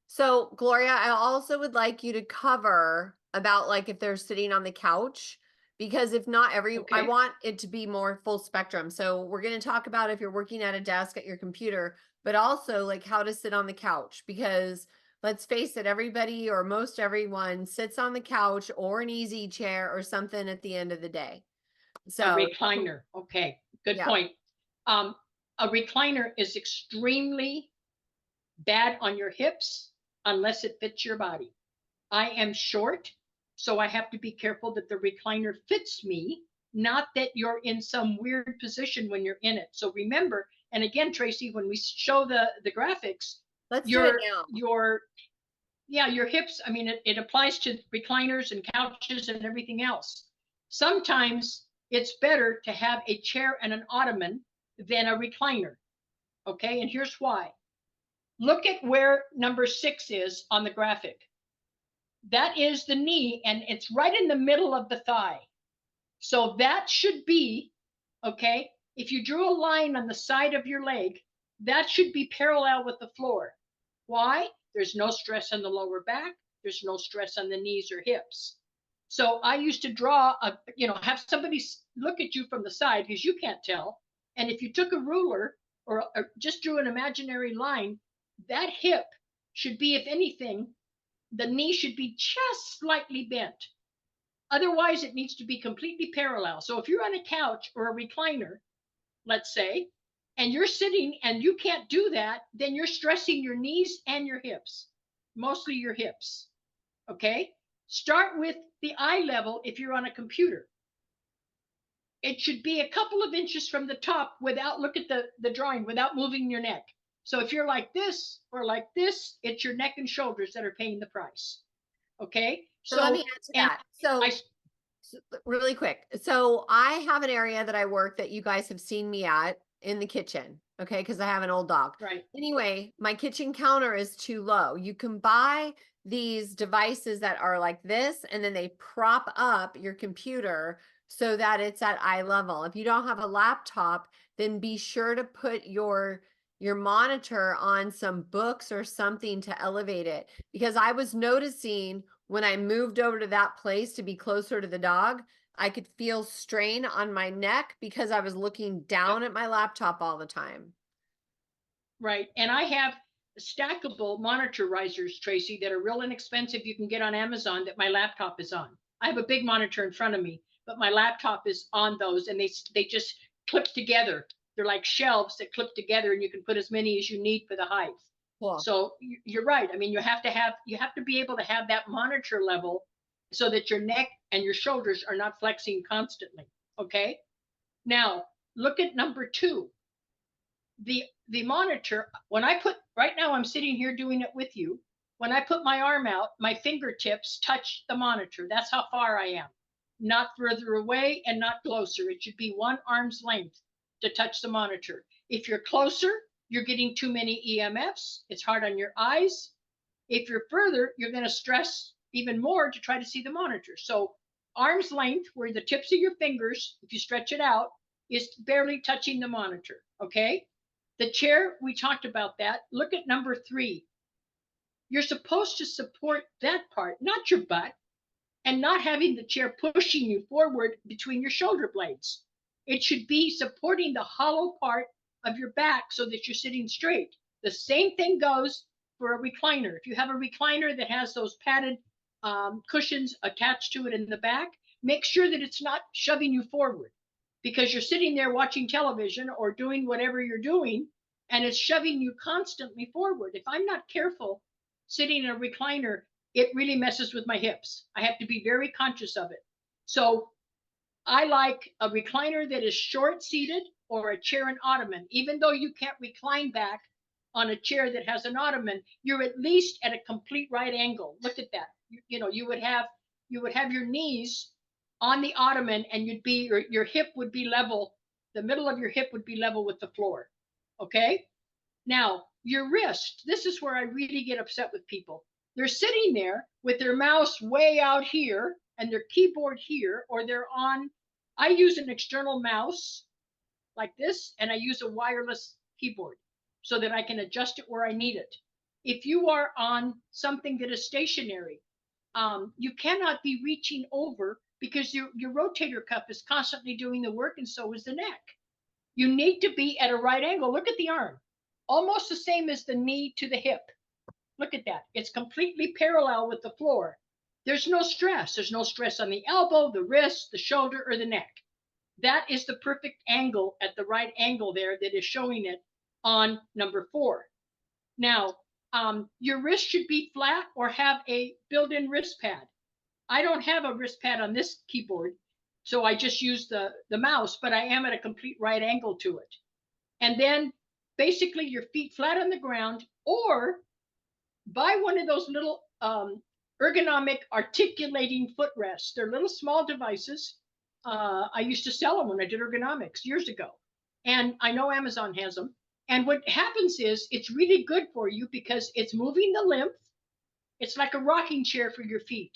So Gloria, I also would like you to cover about like if they're sitting on the couch, because if not I Okay. want it to be more full spectrum. So we're going to talk about if you're working at a desk at your computer, but also like how to sit on the couch, because let's face it, everybody or most everyone sits on the couch or an easy chair or something at the end of the day. So a recliner. Okay, good Yeah. point. A recliner is extremely bad on your hips unless it fits your body. I am short, so I have to be careful that the recliner fits me, not that you're in some weird position when you're in it. So remember, and again, Tracy, when we show the graphics, let's do it now. your hips, I mean, it applies to recliners and couches and everything else. Sometimes it's better to have a chair and an ottoman than a recliner. Okay, and here's why. Look at where number 6 is on the graphic. That is the knee, and it's right in the middle of the thigh. So that should be, okay, if you drew a line on the side of your leg, that should be parallel with the floor. Why? There's no stress on the lower back. There's no stress on the knees or hips. So I used to draw have somebody look at you from the side because you can't tell. And if you took a ruler or just drew an imaginary line, that hip should be, if anything, the knee should be just slightly bent. Otherwise, it needs to be completely parallel. So if you're on a couch or a recliner, let's say, and you're sitting and you can't do that, then you're stressing your knees and your hips, mostly your hips. Okay? Start with the eye level if you're on a computer. It should be a couple of inches from the top without, look at the drawing, without moving your neck. So if you're like this or like this, it's your neck and shoulders that are paying the price. Okay? So let me answer that. So really quick. So I have an area that I work that you guys have seen me at in the kitchen. Okay. Cause I have an old dog. Right. Anyway, my kitchen counter is too low. You can buy these devices that are like this, and then they prop up your computer so that it's at eye level. If you don't have a laptop, then be sure to put your monitor on some books or something to elevate it. Because I was noticing when I moved over to that place to be closer to the dog, I could feel strain on my neck because I was looking down at my laptop all the time. Right. And I have stackable monitor risers, Tracy, that are real inexpensive. You can get on Amazon that my laptop is on. I have a big monitor in front of me, but my laptop is on those, and they just clip together. They're like shelves that clip together, and you can put as many as you need for the height. Cool. So you're right. I mean, you have to be able to have that monitor level so that your neck and your shoulders are not flexing constantly. Okay. Now look at number 2. The monitor, when I put, right now I'm sitting here doing it with you. When I put my arm out, my fingertips touch the monitor. That's how far I am. Not further away and not closer. It should be 1 arm's length to touch the monitor. If you're closer, you're getting too many EMFs. It's hard on your eyes. If you're further, you're going to stress even more to try to see the monitor. So arm's length, where the tips of your fingers, if you stretch it out, is barely touching the monitor. Okay. The chair, we talked about that. Look at number 3. You're supposed to support that part, not your butt, and not having the chair pushing you forward between your shoulder blades. It should be supporting the hollow part of your back so that you're sitting straight. The same thing goes for a recliner. If you have a recliner that has those padded cushions attached to it in the back, make sure that it's not shoving you forward, because you're sitting there watching television or doing whatever you're doing, and it's shoving you constantly forward. If I'm not careful sitting in a recliner, it really messes with my hips. I have to be very conscious of it. So I like a recliner that is short seated or a chair and ottoman. Even though you can't recline back on a chair that has an ottoman, you're at least at a complete right angle. Look at that. You know, you would have your knees on the ottoman, and you'd be your hip would be level. The middle of your hip would be level with the floor. Okay. Now your wrist. This is where I really get upset with people. They're sitting there with their mouse way out here and their keyboard here, or they're on. I use an external mouse like this, and I use a wireless keyboard so that I can adjust it where I need it. If you are on something that is stationary, you cannot be reaching over because your rotator cuff is constantly doing the work, and so is the neck. You need to be at a right angle. Look at the arm, almost the same as the knee to the hip. Look at that. It's completely parallel with the floor. There's no stress. There's no stress on the elbow, the wrist, the shoulder, or the neck. That is the perfect angle at the right angle there that is showing it on number 4. Now, your wrist should be flat or have a built-in wrist pad. I don't have a wrist pad on this keyboard, so I just use the mouse, but I am at a complete right angle to it. And then basically your feet flat on the ground, or buy one of those little ergonomic articulating footrests. They're little small devices. I used to sell them when I did ergonomics years ago. And I know Amazon has them. And what happens is it's really good for you because it's moving the lymph. It's like a rocking chair for your feet.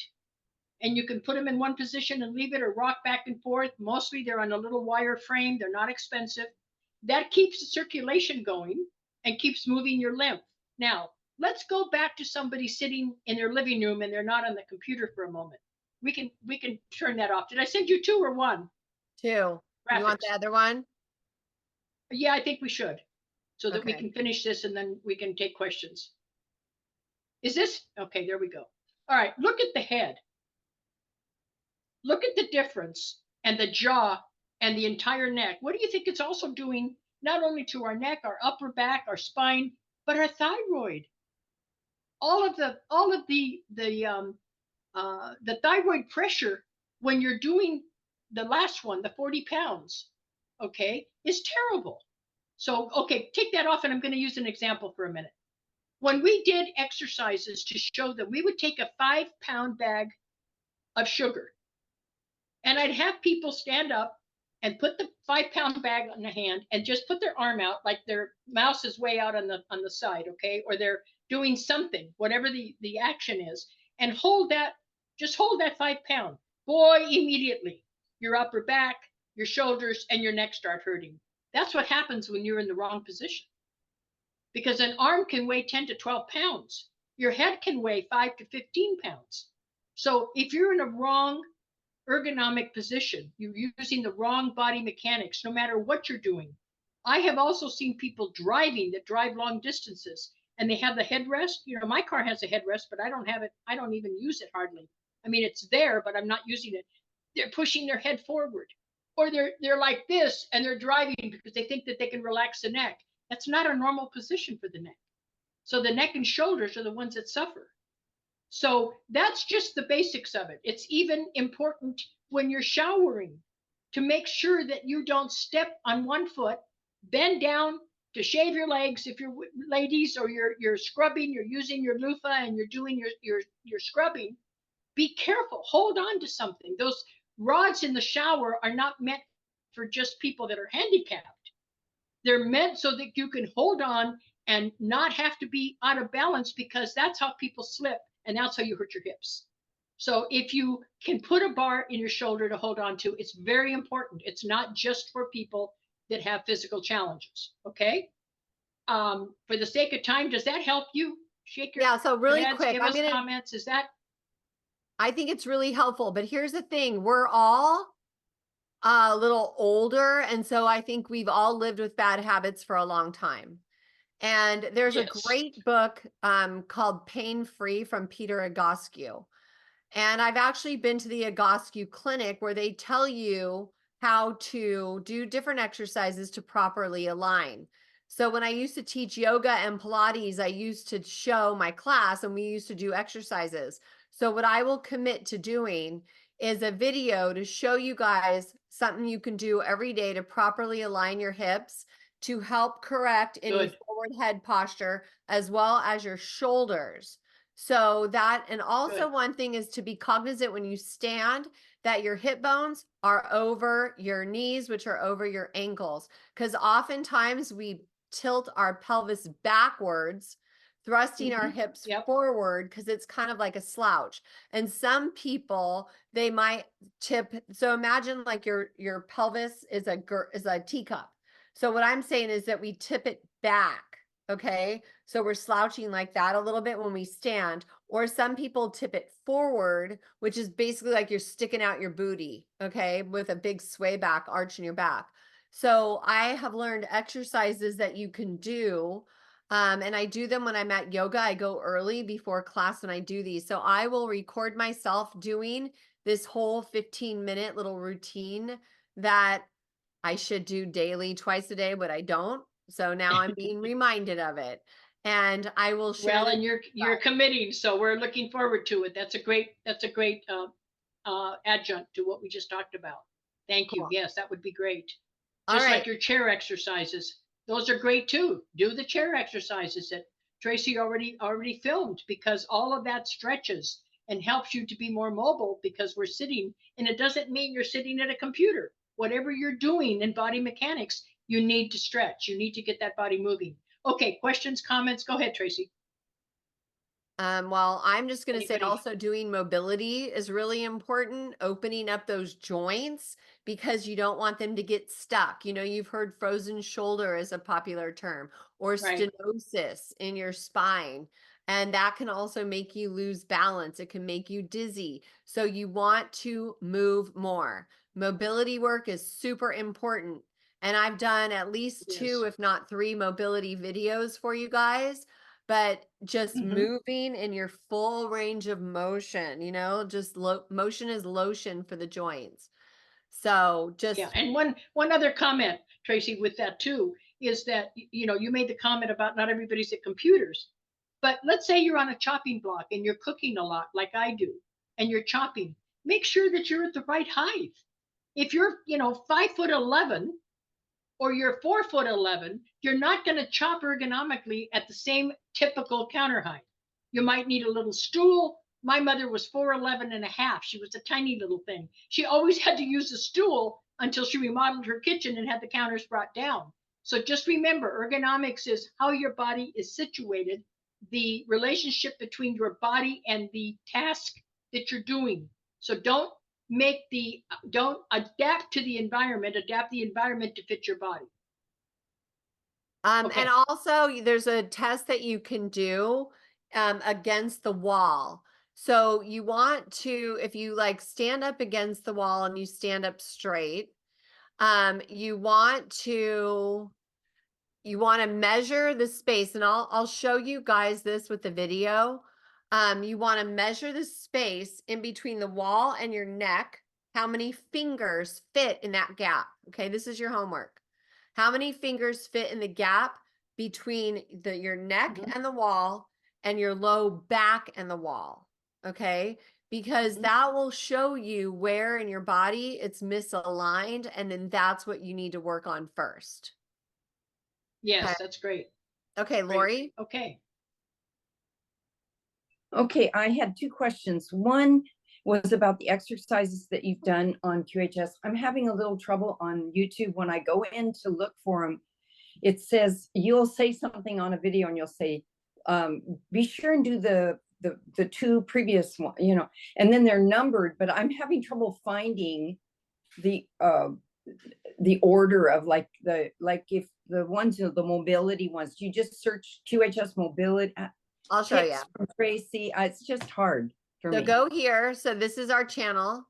And you can put them in one position and leave it or rock back and forth. Mostly they're on a little wire frame. They're not expensive. That keeps the circulation going and keeps moving your lymph. Now, let's go back to somebody sitting in their living room and they're not on the computer for a moment. We can turn that off. Did I send you 2 or 1? 2. You want the other one? Yeah, I think we should, so that we Okay. can finish this and then we can take questions. Is this okay? There we go. All right, look at the head. Look at the difference, and the jaw and the entire neck. What do you think it's also doing, not only to our neck, our upper back, our spine, but our thyroid? All of the thyroid pressure when you're doing the last one, the 40 pounds, okay, is terrible. So, okay, take that off, and I'm going to use an example for a minute. When we did exercises to show that we would take a 5-pound bag of sugar, and I'd have people stand up and put the 5-pound bag on the hand and just put their arm out, like their mouse is way out on the side, okay, or they're doing something, whatever the action is, and just hold that 5 pound. Boy, immediately your upper back, your shoulders, and your neck start hurting. That's what happens when you're in the wrong position. Because an arm can weigh 10 to 12 pounds. Your head can weigh 5 to 15 pounds. So if you're in a wrong ergonomic position, you're using the wrong body mechanics, no matter what you're doing. I have also seen people driving that drive long distances, and they have the headrest. You know, my car has a headrest, but I don't have it. I don't even use it hardly. I mean, it's there, but I'm not using it. They're pushing their head forward, or they're like this, and they're driving because they think that they can relax the neck. That's not a normal position for the neck. So the neck and shoulders are the ones that suffer. So that's just the basics of it. It's even important when you're showering to make sure that you don't step on one foot, bend down to shave your legs if you're ladies, or you're scrubbing, you're using your loofah and you're doing your scrubbing. Be careful. Hold on to something. Those rods in the shower are not meant for just people that are handicapped. They're meant so that you can hold on and not have to be out of balance, because that's how people slip. And that's how you hurt your hips. So if you can put a bar in your shoulder to hold on to, it's very important. It's not just for people that have physical challenges. Okay. For the sake of time, does that help you? Shake your So really heads, quick, give us comments. Is that? I think it's really helpful, but here's the thing. We're all a little older. And so I think we've all lived with bad habits for a long time. And there's a great book called Pain Free from Peter Egoscue. And I've actually been to the Egoscue clinic where they tell you how to do different exercises to properly align. So when I used to teach yoga and Pilates, I used to show my class and we used to do exercises. So what I will commit to doing is a video to show you guys something you can do every day to properly align your hips to help correct any Good. forward head posture as well as your shoulders. So that, and also Good. one thing is to be cognizant when you stand that your hip bones are over your knees, which are over your ankles. Because oftentimes we tilt our pelvis backwards, thrusting our hips Yep. forward because it's kind of like a slouch. And some people, they might tip. So imagine like your pelvis is a teacup. So what I'm saying is that we tip it back. Okay. So we're slouching like that a little bit when we stand, or some people tip it forward, which is basically like you're sticking out your booty. Okay. With a big sway back arch in your back. So I have learned exercises that you can do. And I do them when I'm at yoga. I go early before class when I do these. So I will record myself doing this whole 15-minute little routine that I should do daily, twice a day, but I don't. So now I'm being reminded of it. And I will share Well, this and you're committing, so we're looking forward to it. That's a great adjunct to what we just talked about. Thank you. cool. Yes, that would be great. All Just right. like your chair exercises. Those are great too. Do the chair exercises that Tracy already filmed, because all of that stretches and helps you to be more mobile, because we're sitting, and it doesn't mean you're sitting at a computer. Whatever you're doing in body mechanics, you need to stretch. You need to get that body moving. Okay, questions, comments? Go ahead, Tracy. Well, I'm just going to say Anybody? also doing mobility is really important, opening up those joints because you don't want them to get stuck. You know, you've heard frozen shoulder is a popular term, or Right. stenosis in your spine. And that can also make you lose balance. It can make you dizzy. So you want to move more. Mobility work is super important. And I've done at least It 2, is. if not 3 mobility videos for you guys. But just moving in your full range of motion, you know, just motion is lotion for the joints. So just Yeah, and one other comment, Tracy, with that too, is that you made the comment about not everybody's at computers, but let's say you're on a chopping block and you're cooking a lot, like I do, and you're chopping. Make sure that you're at the right height. If you're 5'11" or you're 4'11", you're not going to chop ergonomically at the same typical counter height. You might need a little stool. My mother was 4'11 and a half. She was a tiny little thing. She always had to use a stool until she remodeled her kitchen and had the counters brought down. So just remember, ergonomics is how your body is situated, the relationship between your body and the task that you're doing. So don't adapt to the environment, adapt the environment to fit your body. Okay. and also there's a test that you can do against the wall. So you want to, if you like stand up against the wall and you stand up straight, you want to measure the space, and I'll show you guys this with the video. You want to measure the space in between the wall and your neck, how many fingers fit in that gap. Okay, this is your homework. How many fingers fit in the gap between your neck and the wall and your low back and the wall? Okay, because that will show you where in your body it's misaligned, and then that's what you need to work on first. Yes, Okay. that's great. Okay, Great. Lori. Okay. Okay, I had 2 questions. One was about the exercises that you've done on QHS. I'm having a little trouble on YouTube when I go in to look for them. It says you'll say something on a video and you'll say, be sure and do the 2 previous one, and then they're numbered, but I'm having trouble finding the order of like if the ones, the mobility ones, you just search QHS mobility. I'll show you. From Tracy. It's just hard for So me. go here. So this is our channel.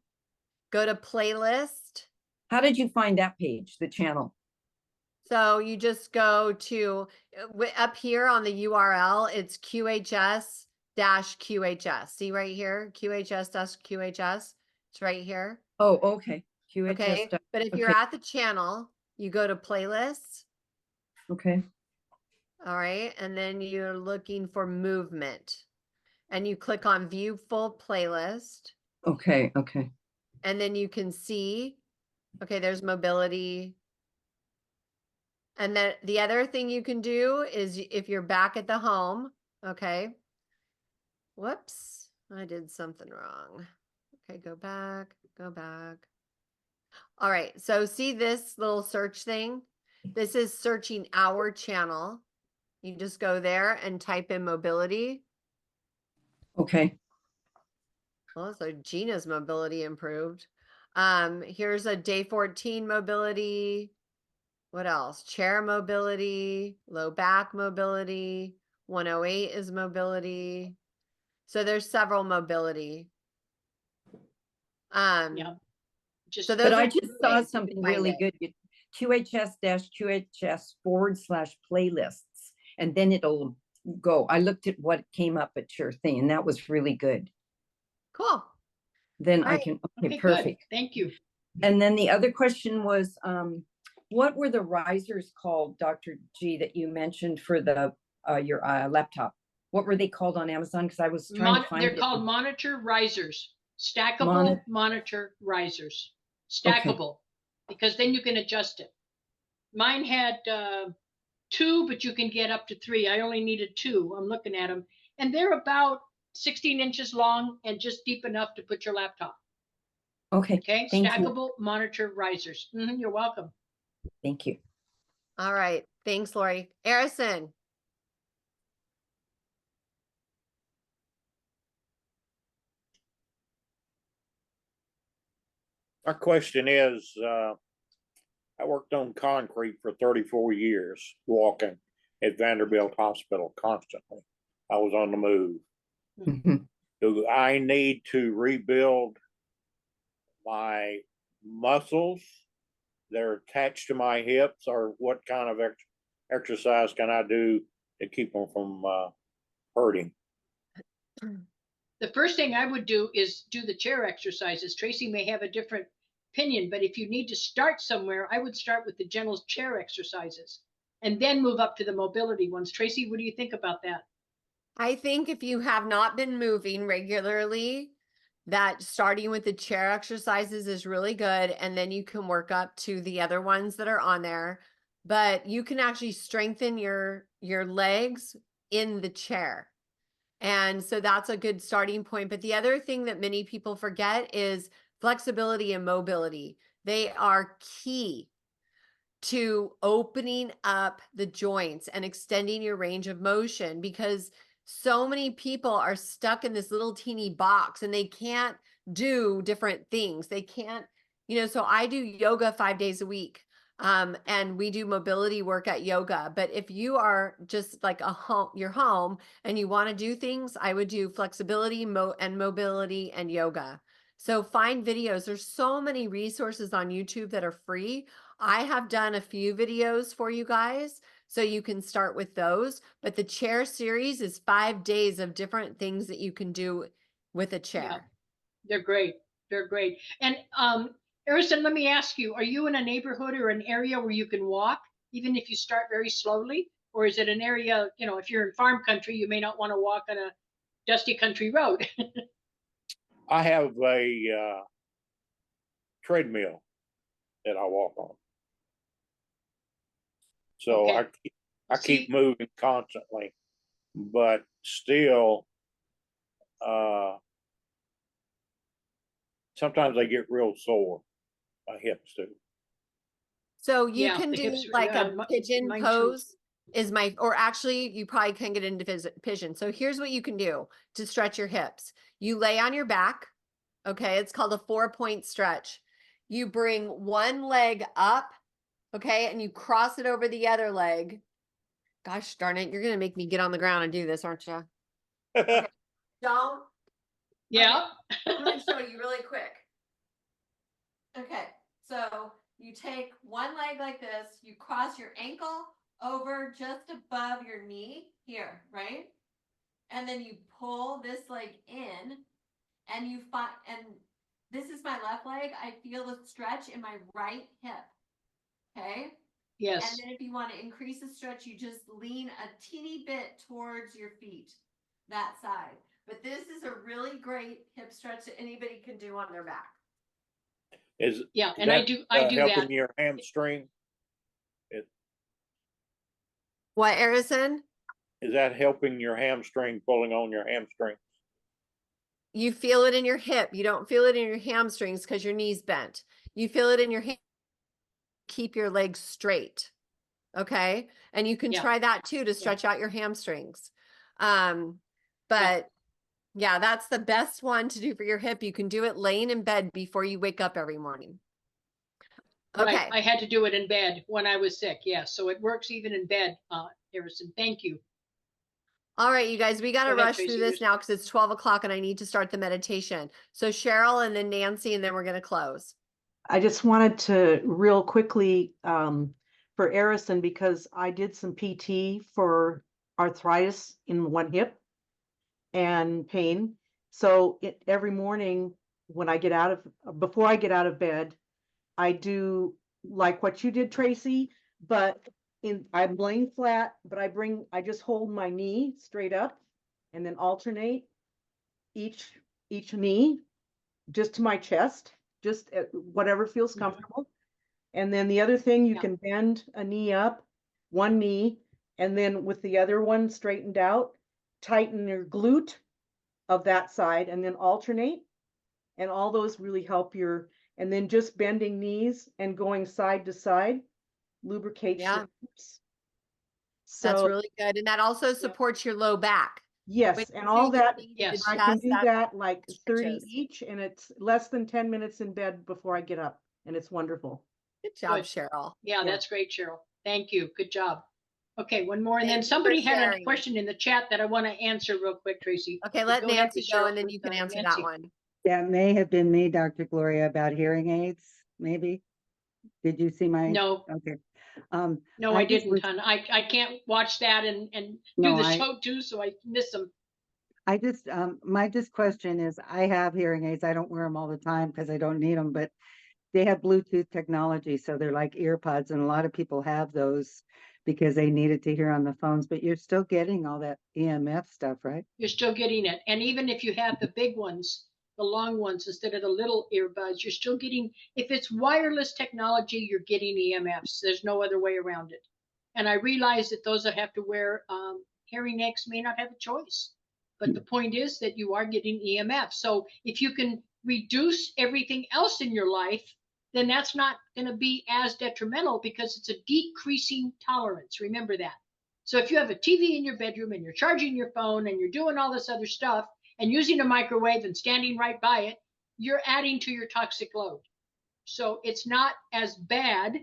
Go to playlist. How did you find that page, the channel? So you just go to up here on the URL, it's QHS-QHS. See right here, QHS-QHS. It's right here. Oh, okay. QHS. Okay. But if you're Okay. at the channel, you go to playlists. Okay. All right. And then you're looking for movement. And you click on view full playlist. Okay, okay. And then you can see, okay, there's mobility. And then the other thing you can do is if you're back at the home, okay. Whoops, I did something wrong. Okay, go back, go back. All right, so see this little search thing? This is searching our channel. You just go there and type in mobility. Okay. Well, so Gina's mobility improved. Here's a day 14 mobility. What else? Chair mobility, low back mobility, 108 is mobility. So there's several mobility. Yeah. Just So But those I are just two saw ways you something can find really it. good. QHS-QHS/playlists, and then it'll go. I looked at what came up at your thing, and that was really good. Cool. Then I Right. can, okay, okay, good. perfect. Thank you. And then the other question was, what were the risers called, Dr. G, that you mentioned for the your laptop? What were they called on Amazon? Because I was trying to find They're it. called monitor risers, stackable monitor risers, Okay. stackable, because then you can adjust it. Mine had 2, but you can get up to 3. I only needed 2. I'm looking at them, and they're about 16 inches long and just deep enough to put your laptop. Okay. Okay, Thank you. stackable monitor risers. You're welcome. Thank you. All right. Thanks, Lori. Harrison. My question is, I worked on concrete for 34 years, walking at Vanderbilt Hospital constantly. I was on the move. Mhm. Do I need to rebuild my muscles that are attached to my hips, or what kind of exercise can I do to keep them from hurting? The first thing I would do is do the chair exercises. Tracy may have a different opinion, but if you need to start somewhere, I would start with the gentle chair exercises and then move up to the mobility ones. Tracy, what do you think about that? I think if you have not been moving regularly, that starting with the chair exercises is really good. And then you can work up to the other ones that are on there. But you can actually strengthen your legs in the chair. And so that's a good starting point. But the other thing that many people forget is flexibility and mobility. They are key to opening up the joints and extending your range of motion, because so many people are stuck in this little teeny box and they can't do different things. They can't, so I do yoga 5 days a week. And we do mobility work at yoga. But if you are just like you're home and you want to do things, I would do flexibility and mobility and yoga. So find videos. There's so many resources on YouTube that are free. I have done a few videos for you guys, so you can start with those. But the chair series is 5 days of different things that you can do with a chair. Yeah, they're great. They're great. And Harrison, let me ask you, are you in a neighborhood or an area where you can walk, even if you start very slowly? Or is it an area, if you're in farm country, you may not want to walk on a dusty country road? I have a treadmill that I walk on. So Okay. I keep moving constantly, but still, sometimes I get real sore. My hips do. So you Yeah, can the do hips, like a pigeon mine too. pose or actually you probably can get into pigeon. So here's what you can do to stretch your hips. You lay on your back. Okay. It's called a 4-point stretch. You bring one leg up. Okay. And you cross it over the other leg. Gosh darn it. You're going to make me get on the ground and do this, aren't you? Okay. Don't. Yeah. Okay. I'm going to show you really quick. Okay. So you take one leg like this, you cross your ankle over just above your knee here, right? And then you pull this leg in and and this is my left leg. I feel the stretch in my right hip. Okay. Yes. And then if you want to increase the stretch, you just lean a teeny bit towards your feet, that side. But this is a really great hip stretch that anybody can do on their back. Is Yeah, is and I that, do helping that. your hamstring? What, Arison? Is that helping your hamstring, pulling on your hamstring? You feel it in your hip. You don't feel it in your hamstrings because your knee's bent. You feel it in your hand. Keep your legs straight. Okay. And you can Yeah. try that too to stretch out your hamstrings. But yeah, that's the best one to do for your hip. You can do it laying in bed before you wake up every morning. Okay. Right. I had to do it in bed when I was sick. Yeah. So it works even in bed, Harrison. Thank you. All right, you guys, we got to Go ahead, rush through Tracy. this now because it's 12 o'clock and I need to start the meditation. So Cheryl and then Nancy, and then we're going to close. I just wanted to real quickly for Arison, because I did some PT for arthritis in one hip and pain. So every morning when I get before I get out of bed, I do like what you did, Tracy, but I'm laying flat, but I just hold my knee straight up and then alternate each knee just to my chest, just whatever feels comfortable. And then the other thing, you can bend a knee up, one knee, and then with the other one straightened out, tighten your glute of that side and then alternate. And all those really help and then just bending knees and going side to side lubricates your hips. That's So really good. And that also supports your low back. yes, and all that, Yes. I can do that like 30 stretches. each, and it's less than 10 minutes in bed before I get up, and it's wonderful. Good job, Good. Cheryl. Yeah, Yeah. that's great, Cheryl. Thank you. Good job. Okay, one more. And then Thank you for somebody had a sharing. question in the chat that I want to answer real quick, Tracy. Okay, let Go ahead, Nancy go Cheryl, and then you can answer Nancy. that one. That may have been me, Dr. Gloria, about hearing aids, maybe. Did you see my? No. Okay. No, I didn't, hon. I can't watch that and do the show too, so I miss them. I just, my question is, I have hearing aids. I don't wear them all the time because I don't need them, but they have Bluetooth technology. So they're like ear pods, and a lot of people have those because they need it to hear on the phones, but you're still getting all that EMF stuff, right? You're still getting it. And even if you have the big ones, the long ones, instead of the little earbuds, you're still getting, if it's wireless technology, you're getting EMFs. There's no other way around it. And I realize that those that have to wear hearing aids may not have a choice. But the point is that you are getting EMF. So if you can reduce everything else in your life, then that's not going to be as detrimental because it's a decreasing tolerance. Remember that. So if you have a TV in your bedroom and you're charging your phone and you're doing all this other stuff and using a microwave and standing right by it, you're adding to your toxic load. So it's not as bad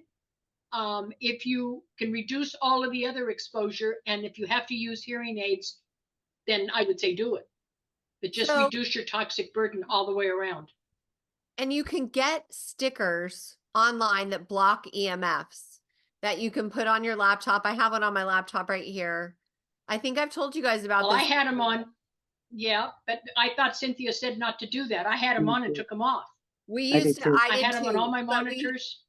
if you can reduce all of the other exposure. And if you have to use hearing aids, then I would say do it. But just reduce your toxic burden all the way around. And you can get stickers online that block EMFs that you can put on your laptop. I have one on my laptop right here. I think I've told you guys about this. I had them on. Yeah, but I thought Cynthia said not to do that. I had them on and took them off. We used to, I had did them on too, all my monitors.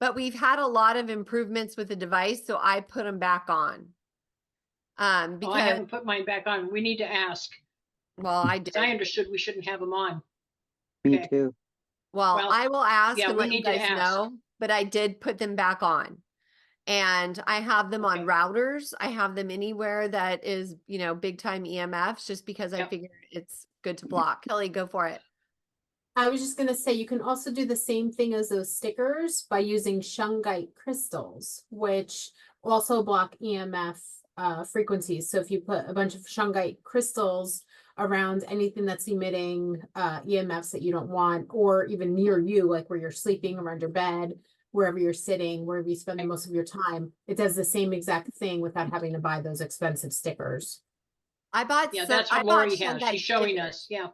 But we've had a lot of improvements with the device, so I put them back on. Because I haven't put mine back on. We need to ask. Well, I did. I understood we shouldn't have them on. Me too. Well, I will ask and let you guys know, but I did put them back on. And I have them on routers. I have them anywhere that is, big time EMFs, just because I figure it's good to block. Kelly, go for it. I was just going to say, you can also do the same thing as those stickers by using shungite crystals, which also block EMF frequencies. So if you put a bunch of shungite crystals around anything that's emitting EMFs that you don't want, or even near you, like where you're sleeping, around your bed, wherever you're sitting, wherever you spend most of your time, it does the same exact thing without having to buy those expensive stickers. I bought that's what Lori has. She's showing us. Yeah.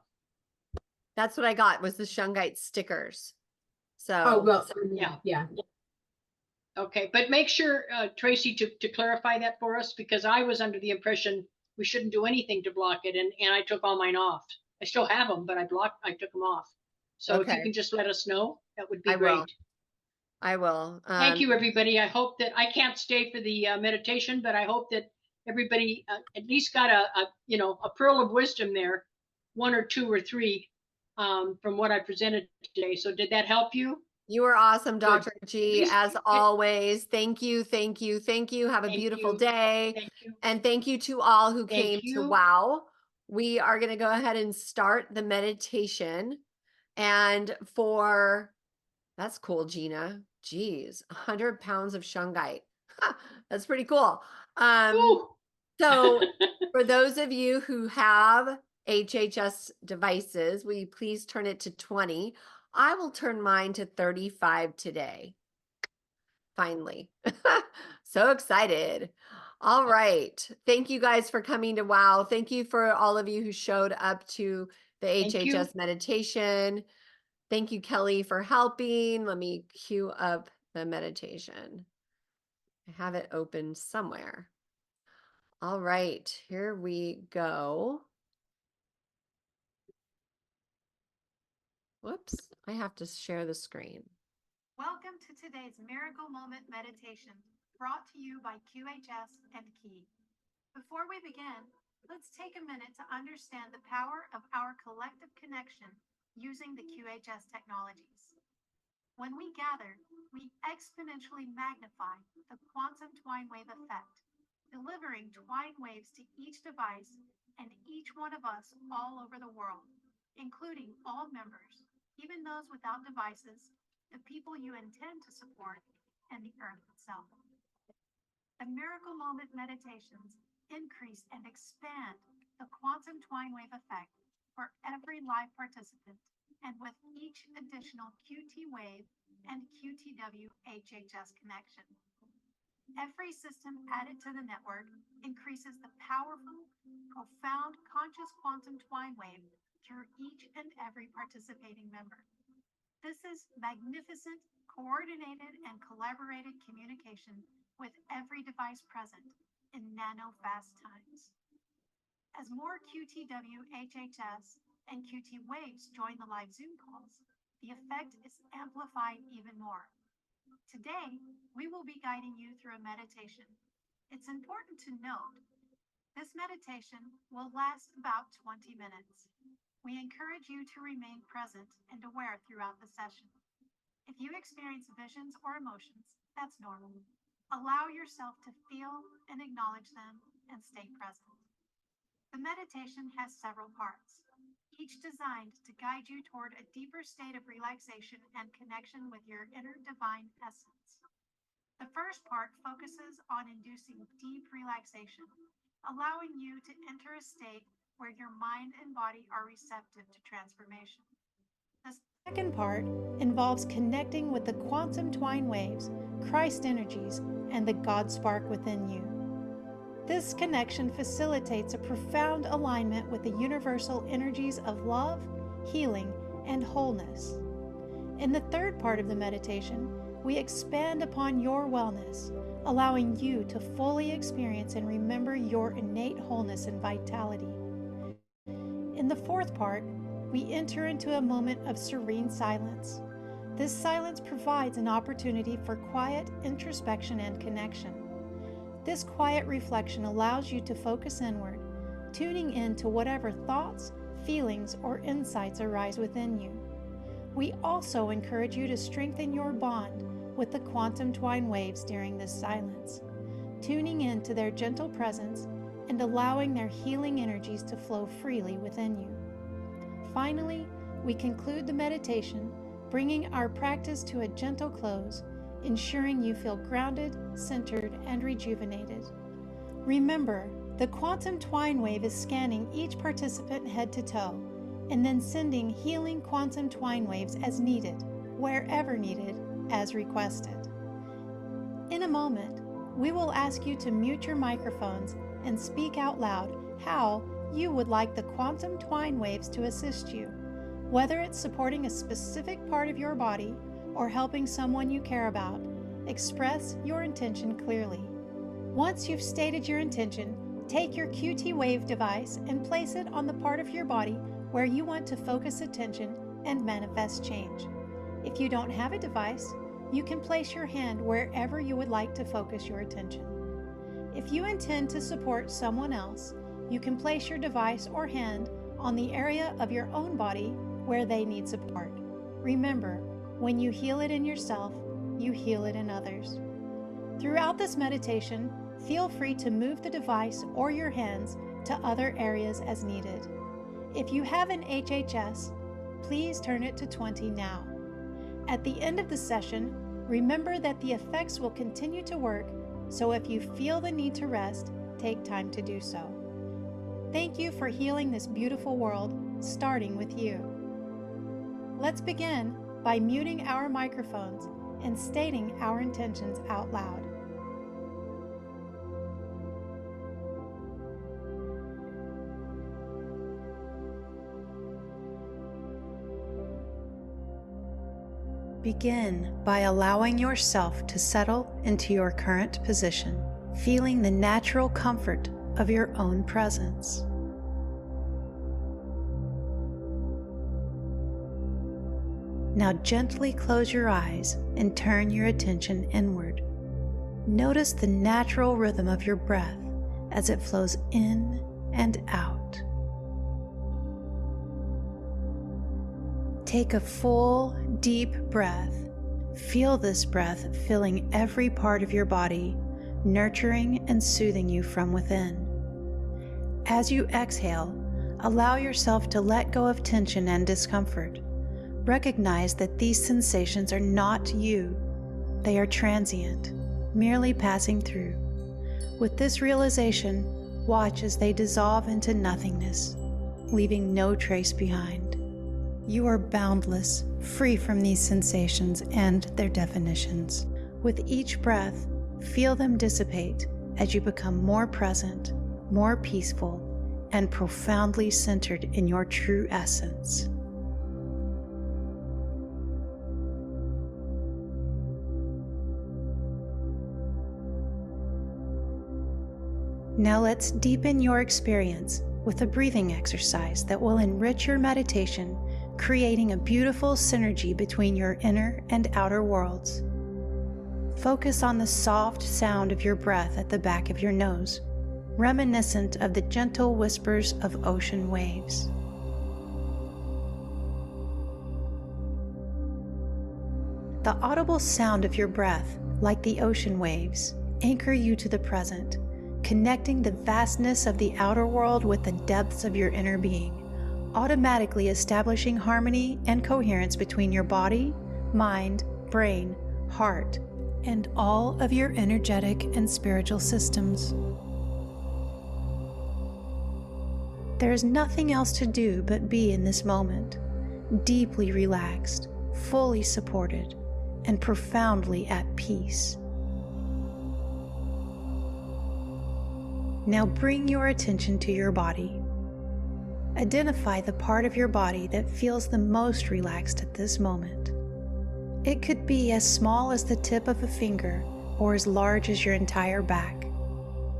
That's what I got, was the shungite stickers. So yeah. Okay, but make sure, Tracy, to clarify that for us, because I was under the impression we shouldn't do anything to block it, and I took all mine off. I still have them, but I took them off. So if you can just let us know, that would be great. I will. Thank you, everybody. I hope that I can't stay for the meditation, but I hope that everybody at least got a pearl of wisdom there, one or two or three, from what I presented today. So did that help you? You were awesome, Good. Dr. G, least- as always. Thank you, thank you, thank you. Have a Thank beautiful you. day. Thank you. And thank you to all who Thank came to you. WOW. We are going to go ahead and start the meditation. And that's cool, Gina. Geez, 100 pounds of shungite. That's pretty cool. So for those of you who have HHS devices, will you please turn it to 20? I will turn mine to 35 today. Finally. So excited. All right. Thank you guys for coming to WOW. Thank you for all of you who showed up to the HHS meditation. Thank you, Kelly, for helping. Let me queue up the meditation. I have it open somewhere. All right, here we go. Whoops, I have to share the screen. Welcome to today's Miracle Moment Meditation, brought to you by QHS and Key. Before we begin, let's take a minute to understand the power of our collective connection using the QHS technologies. When we gather, we exponentially magnify the quantum twine wave effect, delivering twine waves to each device and each one of us all over the world, including all members, even those without devices, the people you intend to support, and the earth itself. The Miracle Moment meditations increase and expand the quantum twine wave effect for every live participant, and with each additional QT wave and QTW HHS connection. Every system added to the network increases the powerful, profound conscious quantum twine wave through each and every participating member. This is magnificent, coordinated, and collaborated communication with every device present in nano-fast times. As more QTW HHS and QT waves join the live Zoom calls, the effect is amplified even more. Today, we will be guiding you through a meditation. It's important to note, this meditation will last about 20 minutes. We encourage you to remain present and aware throughout the session. If you experience visions or emotions, that's normal. Allow yourself to feel and acknowledge them and stay present. The meditation has several parts, each designed to guide you toward a deeper state of relaxation and connection with your inner divine essence. The first part focuses on inducing deep relaxation, allowing you to enter a state where your mind and body are receptive to transformation. The second part involves connecting with the quantum twine waves, Christ energies, and the God spark within you. This connection facilitates a profound alignment with the universal energies of love, healing, and wholeness. In the third part of the meditation, we expand upon your wellness, allowing you to fully experience and remember your innate wholeness and vitality. In the fourth part, we enter into a moment of serene silence. This silence provides an opportunity for quiet introspection and connection. This quiet reflection allows you to focus inward, tuning in to whatever thoughts, feelings, or insights arise within you. We also encourage you to strengthen your bond with the quantum twine waves during this silence, tuning in to their gentle presence and allowing their healing energies to flow freely within you. Finally, we conclude the meditation, bringing our practice to a gentle close, ensuring you feel grounded, centered, and rejuvenated. Remember, the quantum twine wave is scanning each participant head to toe, and then sending healing quantum twine waves as needed, wherever needed, as requested. In a moment, we will ask you to mute your microphones and speak out loud how you would like the quantum twine waves to assist you, whether it's supporting a specific part of your body or helping someone you care about. Express your intention clearly. Once you've stated your intention, take your QT wave device and place it on the part of your body where you want to focus attention and manifest change. If you don't have a device, you can place your hand wherever you would like to focus your attention. If you intend to support someone else, you can place your device or hand on the area of your own body where they need support. Remember, when you heal it in yourself, you heal it in others. Throughout this meditation, feel free to move the device or your hands to other areas as needed. If you have an HHS, please turn it to 20 now. At the end of the session, remember that the effects will continue to work, so if you feel the need to rest, take time to do so. Thank you for healing this beautiful world, starting with you. Let's begin by muting our microphones and stating our intentions out loud. Begin by allowing yourself to settle into your current position, feeling the natural comfort of your own presence. Now gently close your eyes and turn your attention inward. Notice the natural rhythm of your breath as it flows in and out. Take a full, deep breath. Feel this breath filling every part of your body, nurturing and soothing you from within. As you exhale, allow yourself to let go of tension and discomfort. Recognize that these sensations are not you. They are transient, merely passing through. With this realization, watch as they dissolve into nothingness, leaving no trace behind. You are boundless, free from these sensations and their definitions. With each breath, feel them dissipate as you become more present, more peaceful, and profoundly centered in your true essence. Now let's deepen your experience with a breathing exercise that will enrich your meditation, creating a beautiful synergy between your inner and outer worlds. Focus on the soft sound of your breath at the back of your nose, reminiscent of the gentle whispers of ocean waves. The audible sound of your breath, like the ocean waves, anchor you to the present, connecting the vastness of the outer world with the depths of your inner being, automatically establishing harmony and coherence between your body, mind, brain, heart, and all of your energetic and spiritual systems. There is nothing else to do but be in this moment, deeply relaxed, fully supported, and profoundly at peace. Now bring your attention to your body. Identify the part of your body that feels the most relaxed at this moment. It could be as small as the tip of a finger or as large as your entire back.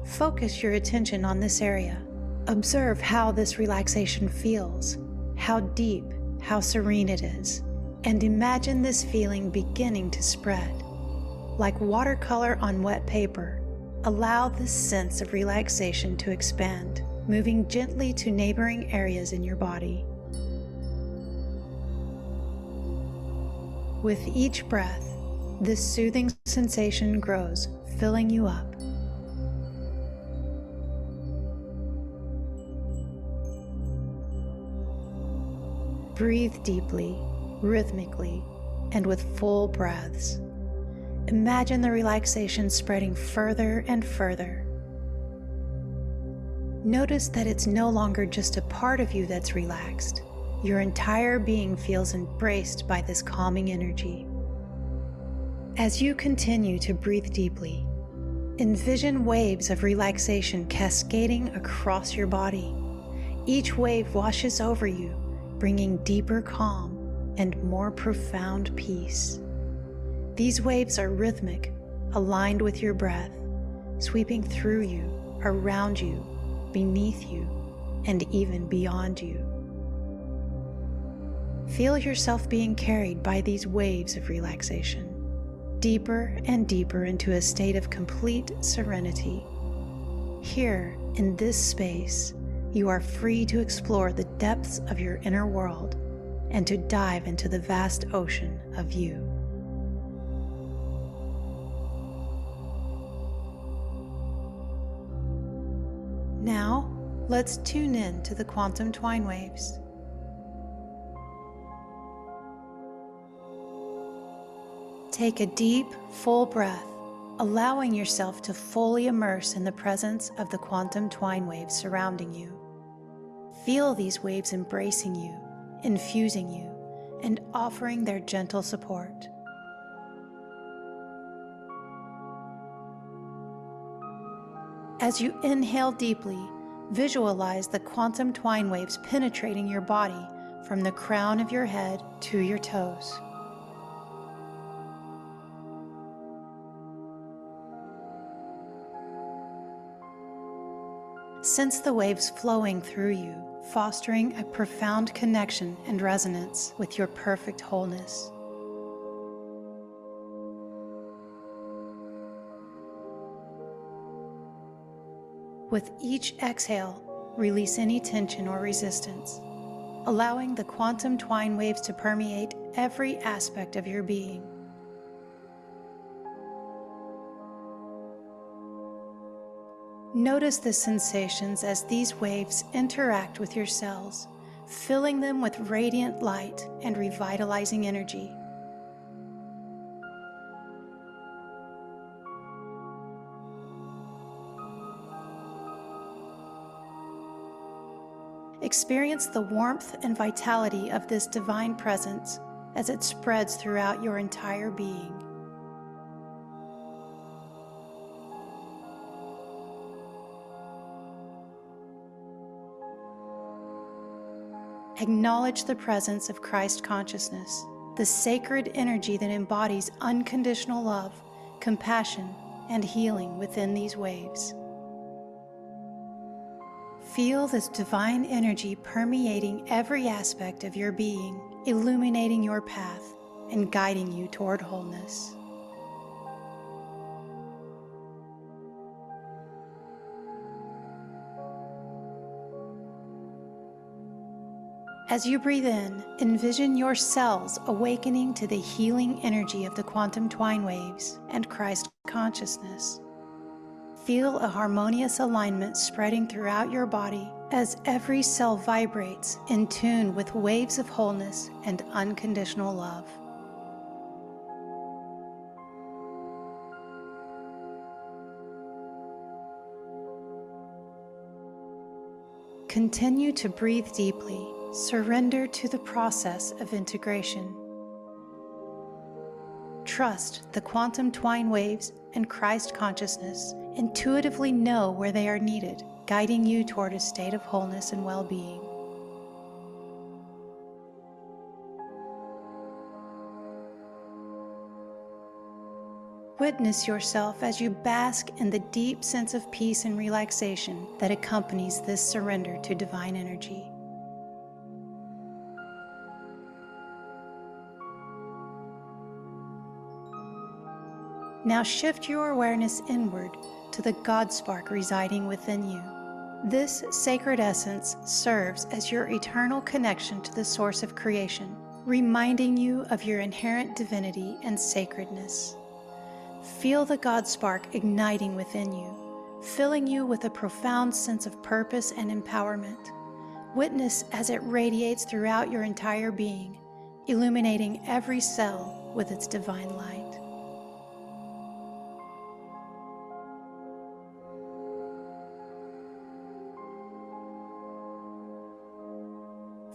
Focus your attention on this area. Observe how this relaxation feels, how deep, how serene it is, and imagine this feeling beginning to spread. Like watercolor on wet paper, allow this sense of relaxation to expand, moving gently to neighboring areas in your body. With each breath, this soothing sensation grows, filling you up. Breathe deeply, rhythmically, and with full breaths. Imagine the relaxation spreading further and further. Notice that it's no longer just a part of you that's relaxed. Your entire being feels embraced by this calming energy. As you continue to breathe deeply, envision waves of relaxation cascading across your body. Each wave washes over you, bringing deeper calm and more profound peace. These waves are rhythmic, aligned with your breath, sweeping through you, around you, beneath you, and even beyond you. Feel yourself being carried by these waves of relaxation. deeper and deeper into a state of complete serenity. Here, in this space, you are free to explore the depths of your inner world and to dive into the vast ocean of you. Now, let's tune in to the quantum twine waves. Take a deep, full breath, allowing yourself to fully immerse in the presence of the quantum twine waves surrounding you. Feel these waves embracing you, infusing you, and offering their gentle support. As you inhale deeply, visualize the quantum twine waves penetrating your body from the crown of your head to your toes. Sense the waves flowing through you, fostering a profound connection and resonance with your perfect wholeness. With each exhale, release any tension or resistance, allowing the quantum twine waves to permeate every aspect of your being. Notice the sensations as these waves interact with your cells, filling them with radiant light and revitalizing energy. Experience the warmth and vitality of this divine presence as it spreads throughout your entire being. Acknowledge the presence of Christ consciousness, the sacred energy that embodies unconditional love, compassion, and healing within these waves. Feel this divine energy permeating every aspect of your being, illuminating your path and guiding you toward wholeness. As you breathe in, envision your cells awakening to the healing energy of the quantum twine waves and Christ consciousness. Feel a harmonious alignment spreading throughout your body as every cell vibrates in tune with waves of wholeness and unconditional love. Continue to breathe deeply. Surrender to the process of integration. Trust the quantum twine waves and Christ consciousness. Intuitively know where they are needed, guiding you toward a state of wholeness and well-being. Witness yourself as you bask in the deep sense of peace and relaxation that accompanies this surrender to divine energy. Now shift your awareness inward to the God spark residing within you. This sacred essence serves as your eternal connection to the source of creation, reminding you of your inherent divinity and sacredness. Feel the God spark igniting within you, filling you with a profound sense of purpose and empowerment. Witness as it radiates throughout your entire being, illuminating every cell with its divine light.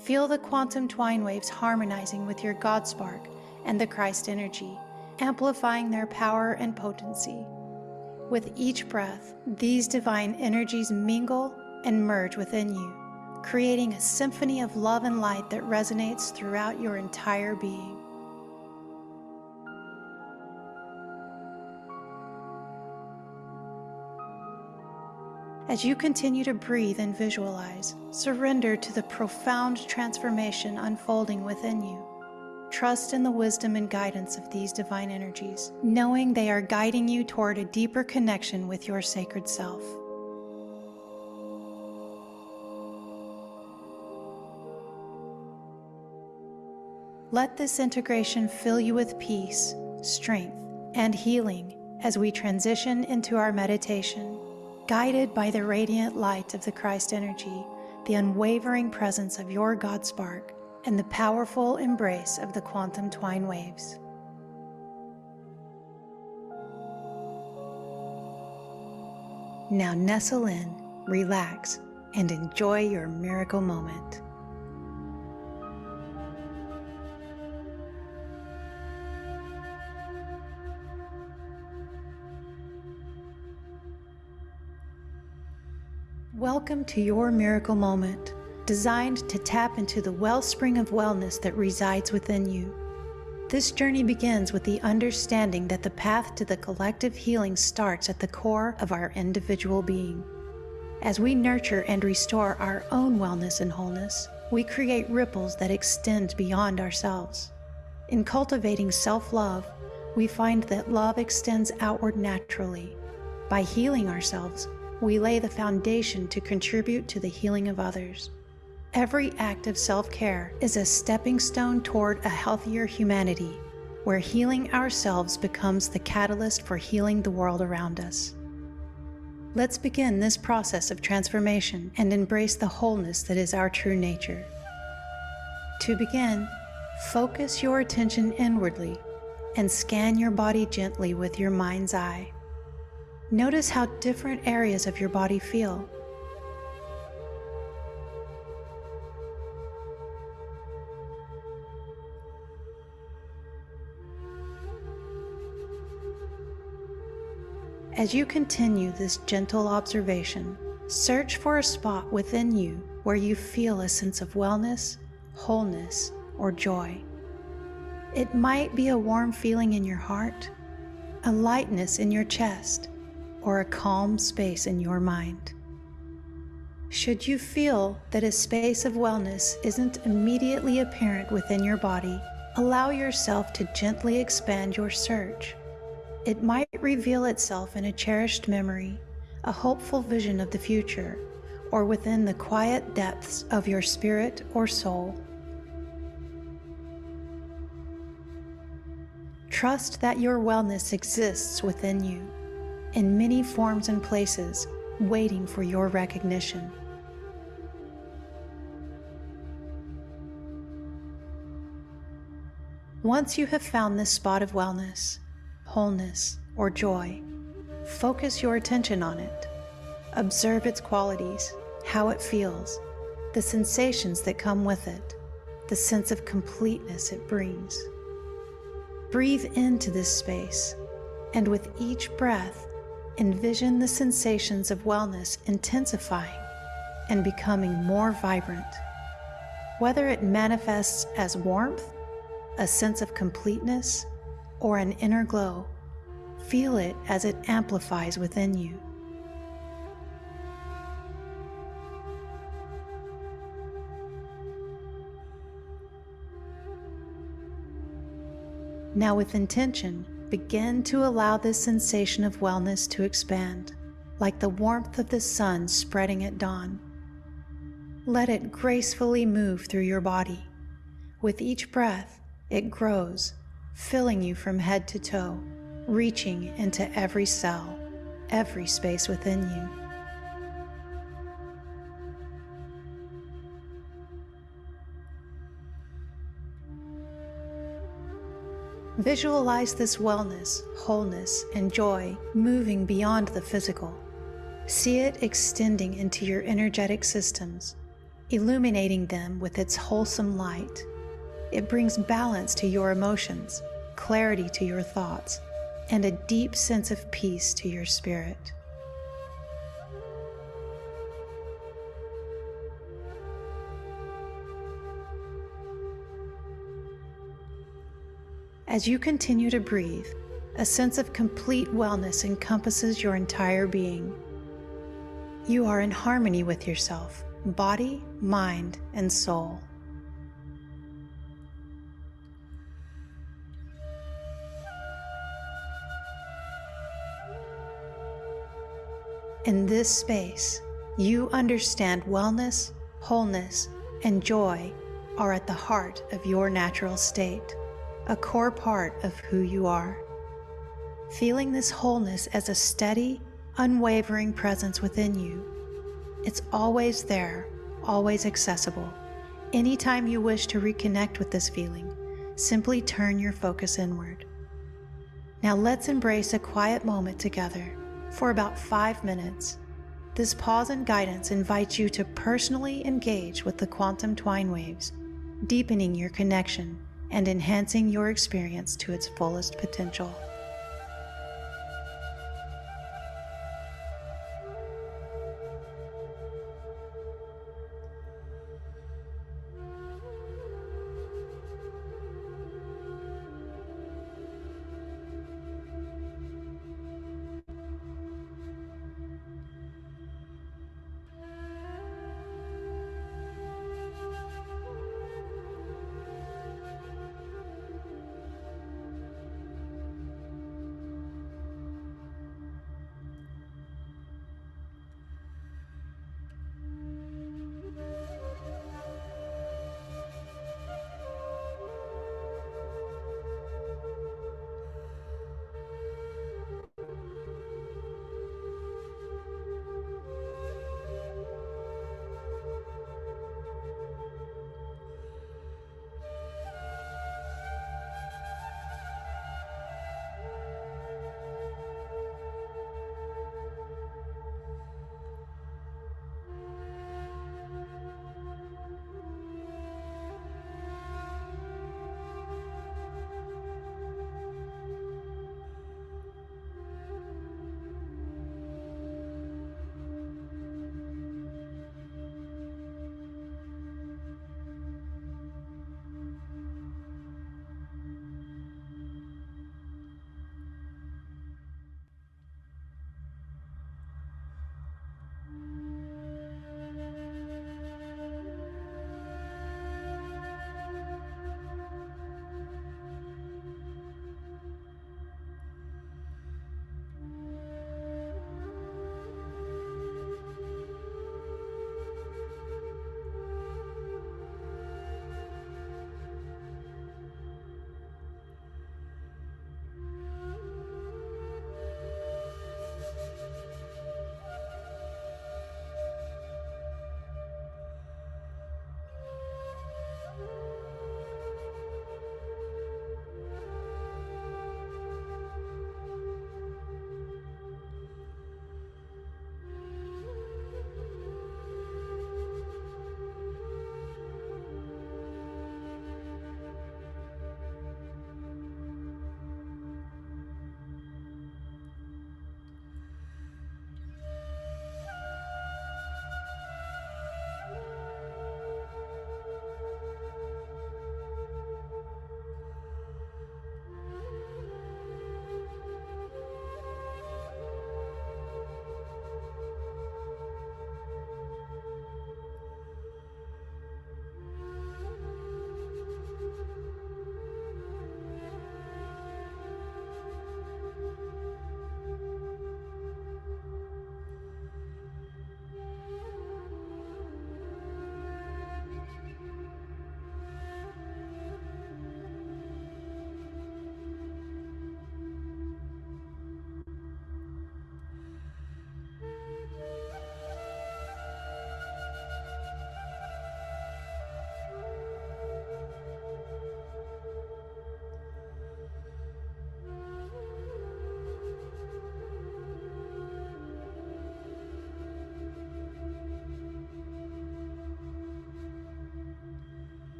Feel the quantum twine waves harmonizing with your God spark and the Christ energy, amplifying their power and potency. With each breath, these divine energies mingle and merge within you, creating a symphony of love and light that resonates throughout your entire being. As you continue to breathe and visualize, surrender to the profound transformation unfolding within you. Trust in the wisdom and guidance of these divine energies, knowing they are guiding you toward a deeper connection with your sacred self. Let this integration fill you with peace, strength, and healing as we transition into our meditation, guided by the radiant light of the Christ energy, the unwavering presence of your God spark, and the powerful embrace of the quantum twine waves. Now nestle in, relax, and enjoy your miracle moment. Welcome to your miracle moment, designed to tap into the wellspring of wellness that resides within you. This journey begins with the understanding that the path to the collective healing starts at the core of our individual being. As we nurture and restore our own wellness and wholeness, we create ripples that extend beyond ourselves. In cultivating self-love, we find that love extends outward naturally. By healing ourselves, we lay the foundation to contribute to the healing of others. Every act of self-care is a stepping stone toward a healthier humanity, where healing ourselves becomes the catalyst for healing the world around us. Let's begin this process of transformation and embrace the wholeness that is our true nature. To begin, focus your attention inwardly and scan your body gently with your mind's eye. Notice how different areas of your body feel. As you continue this gentle observation, search for a spot within you where you feel a sense of wellness, wholeness, or joy. It might be a warm feeling in your heart, a lightness in your chest, or a calm space in your mind. Should you feel that a space of wellness isn't immediately apparent within your body, allow yourself to gently expand your search. It might reveal itself in a cherished memory, a hopeful vision of the future, or within the quiet depths of your spirit or soul. Trust that your wellness exists within you, in many forms and places, waiting for your recognition. Once you have found this spot of wellness, wholeness, or joy, focus your attention on it. Observe its qualities, how it feels, the sensations that come with it, the sense of completeness it brings. Breathe into this space, and with each breath, envision the sensations of wellness intensifying and becoming more vibrant. Whether it manifests as warmth, a sense of completeness, or an inner glow, feel it as it amplifies within you. Now, with intention, begin to allow this sensation of wellness to expand, like the warmth of the sun spreading at dawn. Let it gracefully move through your body. With each breath, it grows, filling you from head to toe, reaching into every cell, every space within you. Visualize this wellness, wholeness, and joy moving beyond the physical. See it extending into your energetic systems, illuminating them with its wholesome light. It brings balance to your emotions, clarity to your thoughts, and a deep sense of peace to your spirit. As you continue to breathe, a sense of complete wellness encompasses your entire being. You are in harmony with yourself, body, mind, and soul. In this space, you understand wellness, wholeness, and joy are at the heart of your natural state, a core part of who you are. Feeling this wholeness as a steady, unwavering presence within you. It's always there, always accessible. Anytime you wish to reconnect with this feeling, simply turn your focus inward. Now let's embrace a quiet moment together for about 5 minutes. This pause and guidance invites you to personally engage with the quantum twine waves, deepening your connection and enhancing your experience to its fullest potential.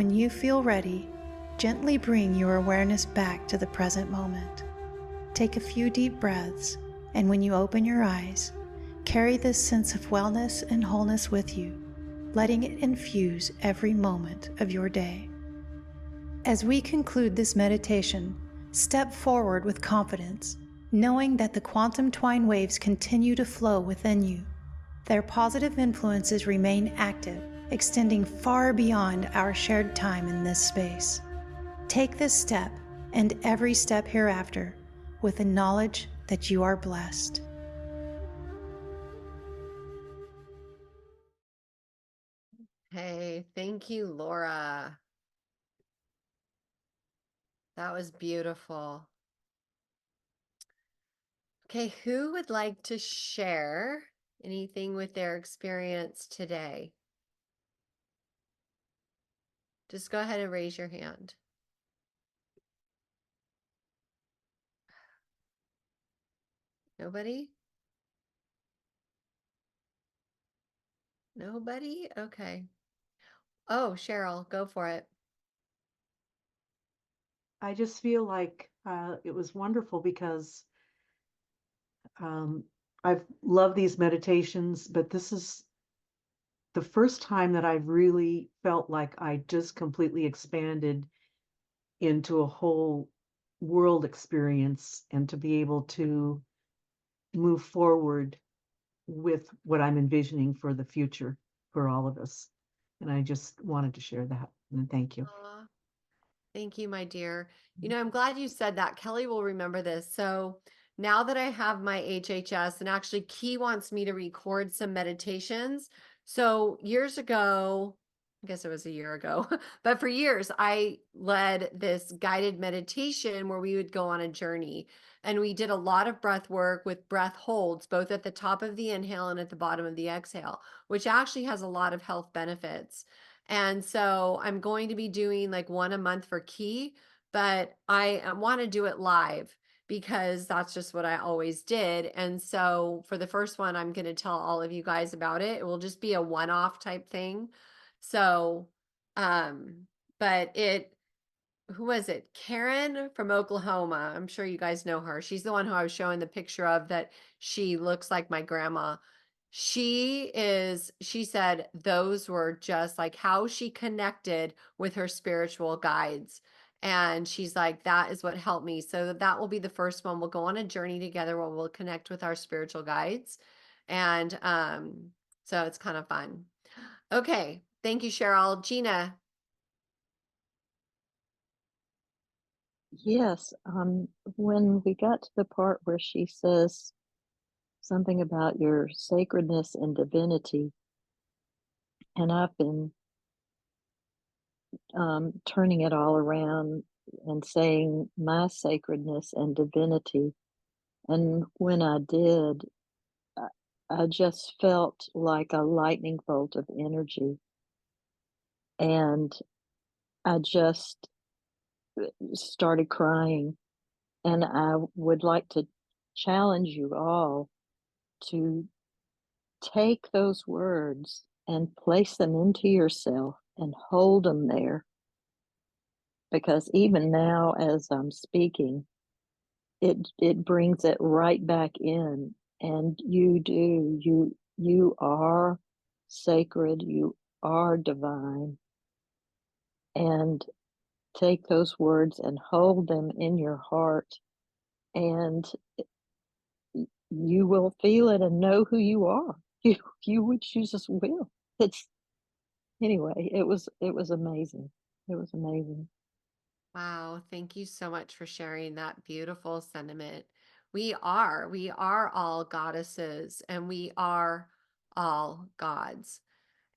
When you feel ready, gently bring your awareness back to the present moment. Take a few deep breaths, and when you open your eyes, carry this sense of wellness and wholeness with you, letting it infuse every moment of your day. As we conclude this meditation, step forward with confidence, knowing that the quantum twine waves continue to flow within you. Their positive influences remain active, extending far beyond our shared time in this space. Take this step and every step hereafter with the knowledge that you are blessed. Hey, thank you, Laura. That was beautiful. Okay, who would like to share anything with their experience today? Just go ahead and raise your hand. Nobody? Nobody? Okay. Oh, Cheryl, go for it. I just feel like it was wonderful because I've loved these meditations, but this is the first time that I've really felt like I just completely expanded into a whole world experience and to be able to move forward with what I'm envisioning for the future for all of us. And I just wanted to share that. And thank you. Aw, thank you, my dear. You know, I'm glad you said that. Kelly will remember this. So now that I have my HHS, and actually Key wants me to record some meditations. So years ago, I guess it was a year ago, but for years I led this guided meditation where we would go on a journey. And we did a lot of breath work with breath holds, both at the top of the inhale and at the bottom of the exhale, which actually has a lot of health benefits. And so I'm going to be doing like one a month for Key, but I want to do it live because that's just what I always did. And so for the first one, I'm going to tell all of you guys about it. It will just be a one-off type thing. So, but who was it? Karen from Oklahoma. I'm sure you guys know her. She's the one who I was showing the picture of that she looks like my grandma. She said those were just like how she connected with her spiritual guides. And she's like, that is what helped me. So that will be the first one. We'll go on a journey together where we'll connect with our spiritual guides. And so it's kind of fun. Okay. Thank you, Cheryl. Gina. Yes, when we got to the part where she says something about your sacredness and divinity, and I've been turning it all around and saying my sacredness and divinity. And when I did, I just felt like a lightning bolt of energy. And I just started crying. And I would like to challenge you all to take those words and place them into yourself and hold them there. Because even now, as I'm speaking, it brings it right back in. And you are sacred, you are divine. And take those words and hold them in your heart, and you will feel it and know who you are. You just will. Anyway, it was amazing. It was amazing. Wow, thank you so much for sharing that beautiful sentiment. We are all goddesses and we are all gods.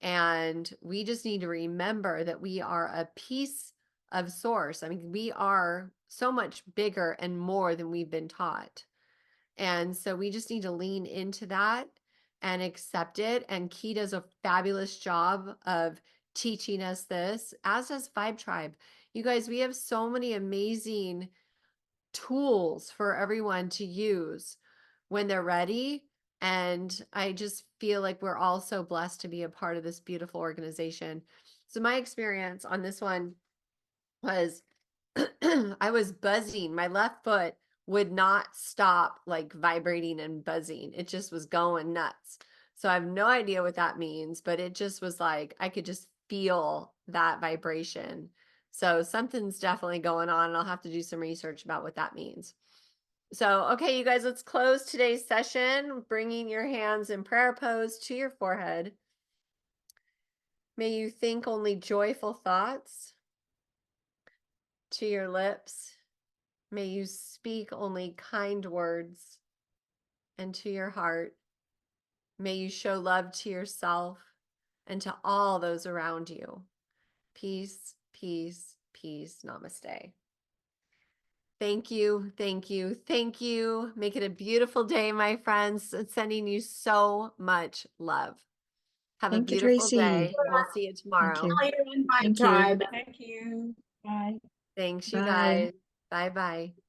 And we just need to remember that we are a piece of source. I mean, we are so much bigger and more than we've been taught. And so we just need to lean into that and accept it. And Key does a fabulous job of teaching us this, as does Vibe Tribe. You guys, we have so many amazing tools for everyone to use when they're ready. And I just feel like we're all so blessed to be a part of this beautiful organization. So my experience on this one was I was buzzing. My left foot would not stop like vibrating and buzzing. It just was going nuts. So I have no idea what that means, but it just was like I could just feel that vibration. So something's definitely going on, and I'll have to do some research about what that means. So, okay, you guys, let's close today's session, bringing your hands in prayer pose to your forehead. May you think only joyful thoughts to your lips. May you speak only kind words, and to your heart, may you show love to yourself and to all those around you. Peace, peace, peace. Namaste. Thank you, thank you, thank you. Make it a beautiful day, my friends. And sending you so much love. Have Thank a you, beautiful Tracy. day. We'll see you tomorrow. Thank you. Later in my Thank you. tribe. Thank you. Bye. Thanks, you Bye. guys. Bye bye.